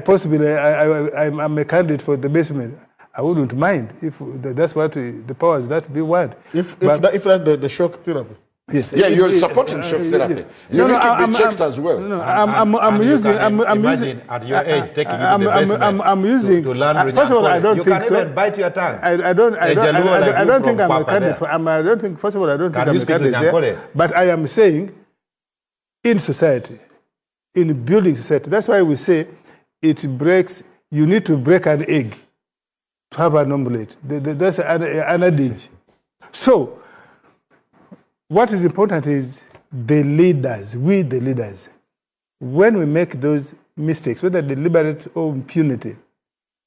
possibly I'm a candidate for the basement. I wouldn't mind if that's what the powers that we want. If that's the shock therapy. Yes. Yeah, you're supporting shock therapy. You need to be checked as well. I'm using. Imagine at your age taking you to the basement. I'm using. To learn first of all, I don't think so. You can even bite your tongue. I don't think I'm a candidate. I don't think. First of all, I don't think I'm a candidate there. But I am saying, in society, in building society, that's why we say it breaks. You need to break an egg to have an omelette. That's an adage. So. What is important is the leaders, we the leaders. When we make those mistakes, whether deliberate or impunity,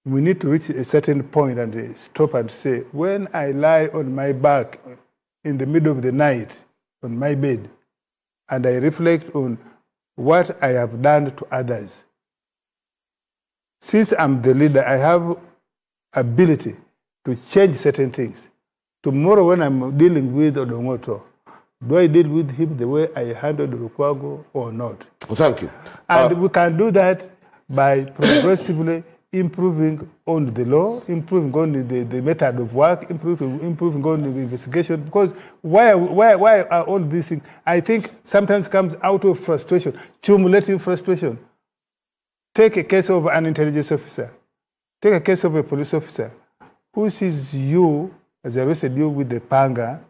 we need to reach a certain point and stop and say, when I lie on my back in the middle of the night on my bed, and I reflect on what I have done to others, since I'm the leader, I have ability to change certain things. Tomorrow when I'm dealing with Odongoto, do I deal with him the way I handled Lukwago or not? Well, thank you. And we can do that by progressively improving on the law, improving on the method of work, improving on the investigation. Because why are all these things? I think sometimes comes out of frustration, cumulative frustration. Take a case of an intelligence officer. Take a case of a police officer who sees you, has arrested you with the panga,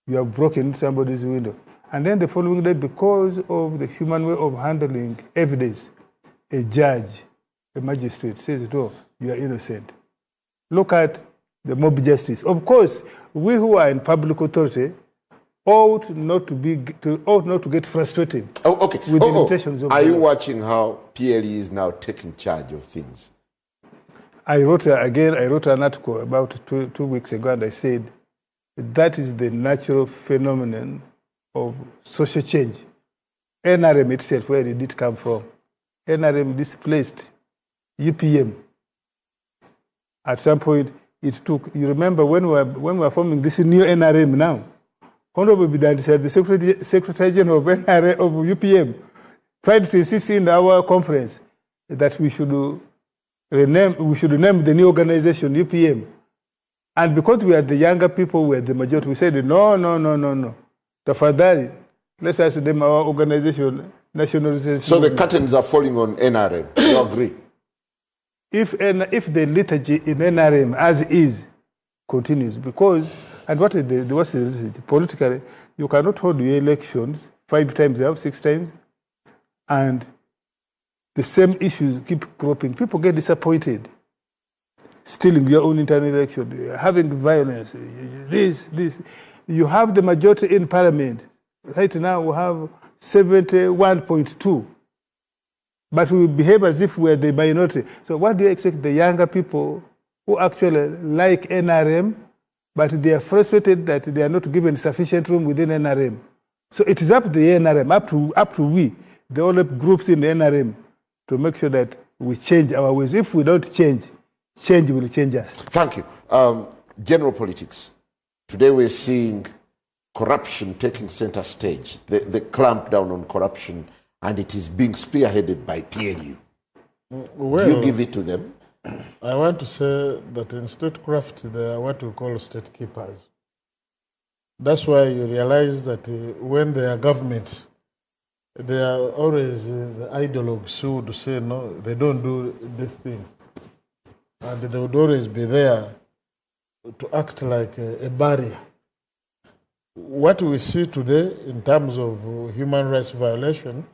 you have broken somebody's window. And then the following day, because of the human way of handling evidence, a judge, a magistrate says, no, you are innocent. Look at the mob justice. Of course, we who are in public authority ought not to get frustrated. Oh, okay. With the limitations of are you law. watching how PLE is now taking charge of things? I wrote an article about two weeks ago, and I said that is the natural phenomenon of social change. NRM itself, where did it come from? NRM displaced UPM. At some point, it took. You remember when we were forming this new NRM now? Honorable Bidandi said the Secretary General of NRM of UPM tried to insist in our conference that we should name the new organization UPM. And because we are the younger people, we are the majority, we said, no. Tafadhali, let's us name our organization National Resistance So the Movement. curtains are falling on NRM. You agree? If the liturgy in NRM as is continues, because, and what's the liturgy? Politically, you cannot hold your elections 5 times now, 6 times, and the same issues keep cropping. People get disappointed. Stealing your own internal election, having violence, this. You have the majority in parliament. Right now we have 71.2. But we behave as if we're the minority. So what do you expect the younger people who actually like NRM, but they are frustrated that they are not given sufficient room within NRM? So it is up to the NRM, up to we, the other groups in the NRM, to make sure that we change our ways. If we don't change, change will change us. Thank you. General politics. Today we're seeing corruption taking center stage, the clampdown on corruption, and it is being spearheaded by PLU. Well, do you give it to them? I want to say that in statecraft, they are what we call state keepers. That's why you realize that when they are government, they are always the ideologues who would say, no, they don't do this thing. And they would always be there to act like a barrier. What we see today in terms of human rights violation,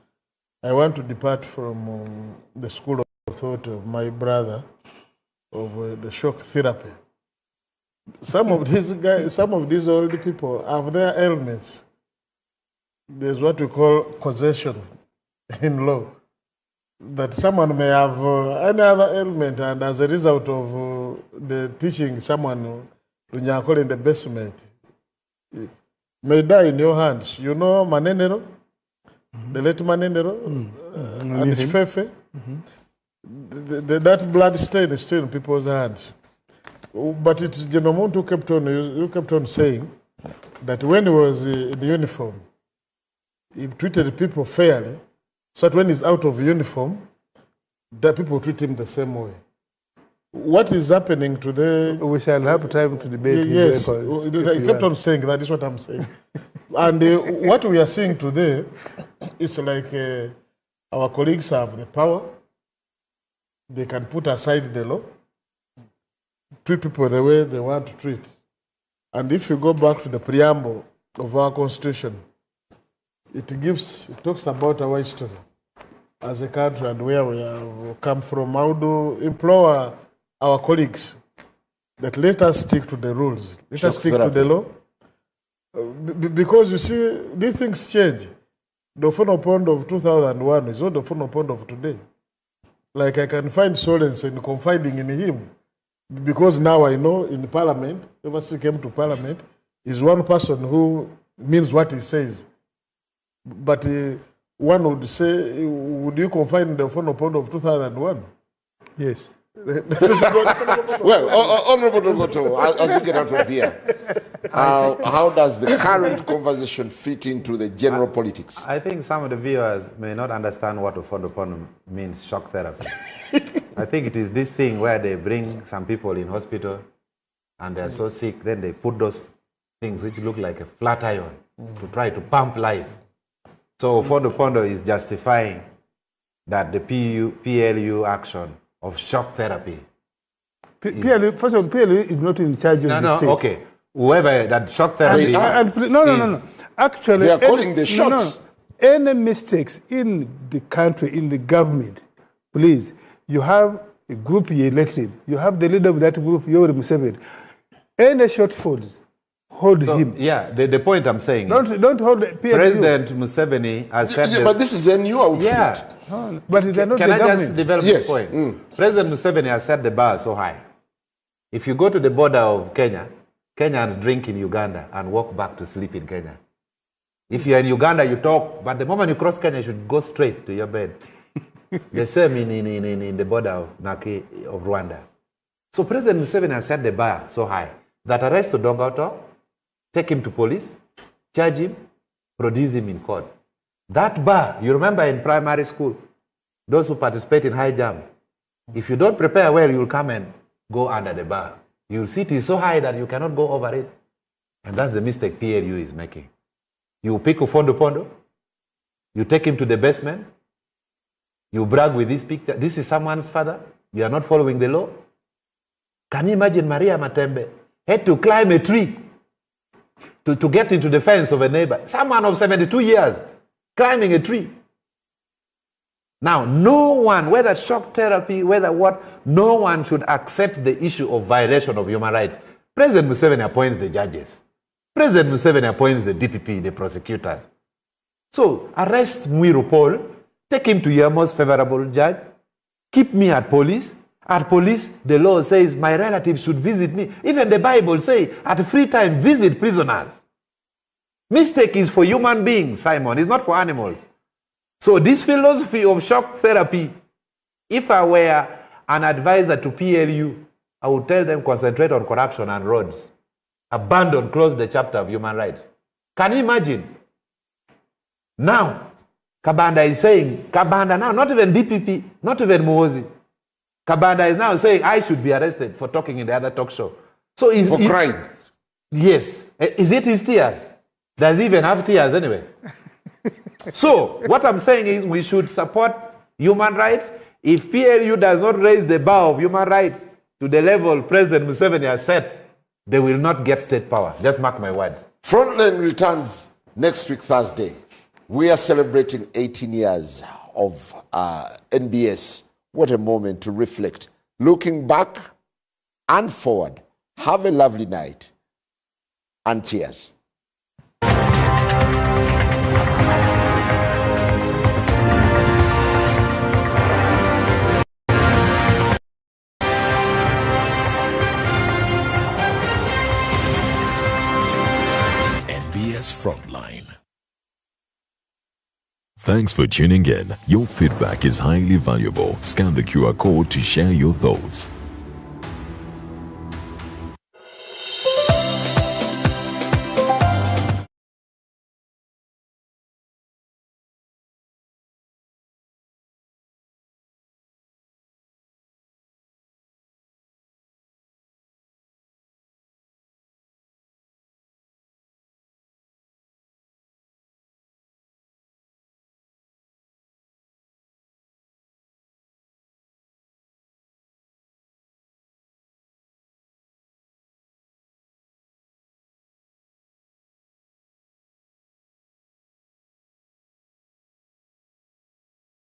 I want to depart from the school of thought of my brother of the shock therapy. Some of these old people have their ailments. There's what we call causation in law. That someone may have any other ailment, and as a result of the teaching someone in the basement, may die in your hands. You know Manenero? The late Manenero? And Fefe? That blood stain is still in people's hands. But it's Genomuntu who kept on saying that when he was in the uniform, he treated people fairly, so that when he's out of uniform, the people treat him the same way. What is happening today? We shall have time to debate. Yes, he kept on saying that is what I'm saying. And what we are seeing today is like our colleagues have the power. They can put aside the law, treat people the way they want to treat. And if you go back to the preamble of our Constitution, it talks about our history as a country and where we have come from. I would implore our colleagues that let us stick to the rules. Let us stick to the law. Because you see, these things change. The ofono pond of 2001 is not the ofono pond of today. Like I can find solace in confiding in him. Because now I know in Parliament, ever since he came to Parliament, is one person who means what he says. But one would say, would you confide in the ofono of 2001? Yes. Well, Honorable Dogoto, as we get out of here, how does the current conversation fit into the general politics? I think some of the viewers may not understand what ofono means, shock therapy. I think it is this thing where they bring some people in hospital and they're so sick, then they put those things which look like a flat iron to try to pump life. So ofono is justifying that the PLU action of shock therapy. PLU, first of all, PLU is not in charge of the state. Okay. Whoever that shock therapy no. Actually, they are calling the shots. Any mistakes in the country, in the government, please, you have a group you elected. You have the leader of that group, Yoweri Museveni. Any shortfalls, hold him. Yeah, the point I'm saying is... Don't hold PLU. President Museveni has said... but this is a new outfit. Yeah. But they're not Can the I government. just develop this point? President Museveni has set the bar so high. If you go to the border of Kenya, Kenyans drink in Uganda and walk back to sleep in Kenya. If you're in Uganda, you talk, but the moment you cross Kenya, you should go straight to your bed. The same in the border of Naki, of Rwanda. So President Museveni has set the bar so high that arrest Odongoto, take him to police, charge him, produce him in court. That bar, you remember in primary school, those who participate in high jump, if you don't prepare well, you'll come and go under the bar. You'll see it is so high that you cannot go over it. And that's the mistake PLU is making. You pick ofono, you take him to the basement, you brag with this picture. This is someone's father. You are not following the law. Can you imagine Maria Matembe had to climb a tree to get into the fence of a neighbor? Someone of 72 years climbing a tree. Now, no one, whether shock therapy, whether what, no one should accept the issue of violation of human rights. President Museveni appoints the judges. President Museveni appoints the DPP, the prosecutor. So, arrest Mwiru Paul, take him to your most favorable judge, keep me at police. At police, the law says my relatives should visit me. Even the Bible says, at free time, visit prisoners. Mistake is for human beings, Simon. It's not for animals. So this philosophy of shock therapy, if I were an advisor to PLU, I would tell them concentrate on corruption and roads. Abandon, close the chapter of human rights. Can you imagine? Now, Kabanda is saying, Kabanda now, not even DPP, not even Muhoozi. Kabanda is now saying, I should be arrested for talking in the other talk show. So is for crying? Yes. Is it his tears? Does he even have tears anyway? So, what I'm saying is we should support human rights. If PLU does not raise the bar of human rights to the level President Museveni has set, they will not get state power. Just mark my word. Frontline returns next week, Thursday. We are celebrating 18 years of NBS. What a moment to reflect. Looking back and forward. Have a lovely night. And cheers. Frontline. Thanks for tuning in. Your feedback is highly valuable. Scan the QR code to share your thoughts.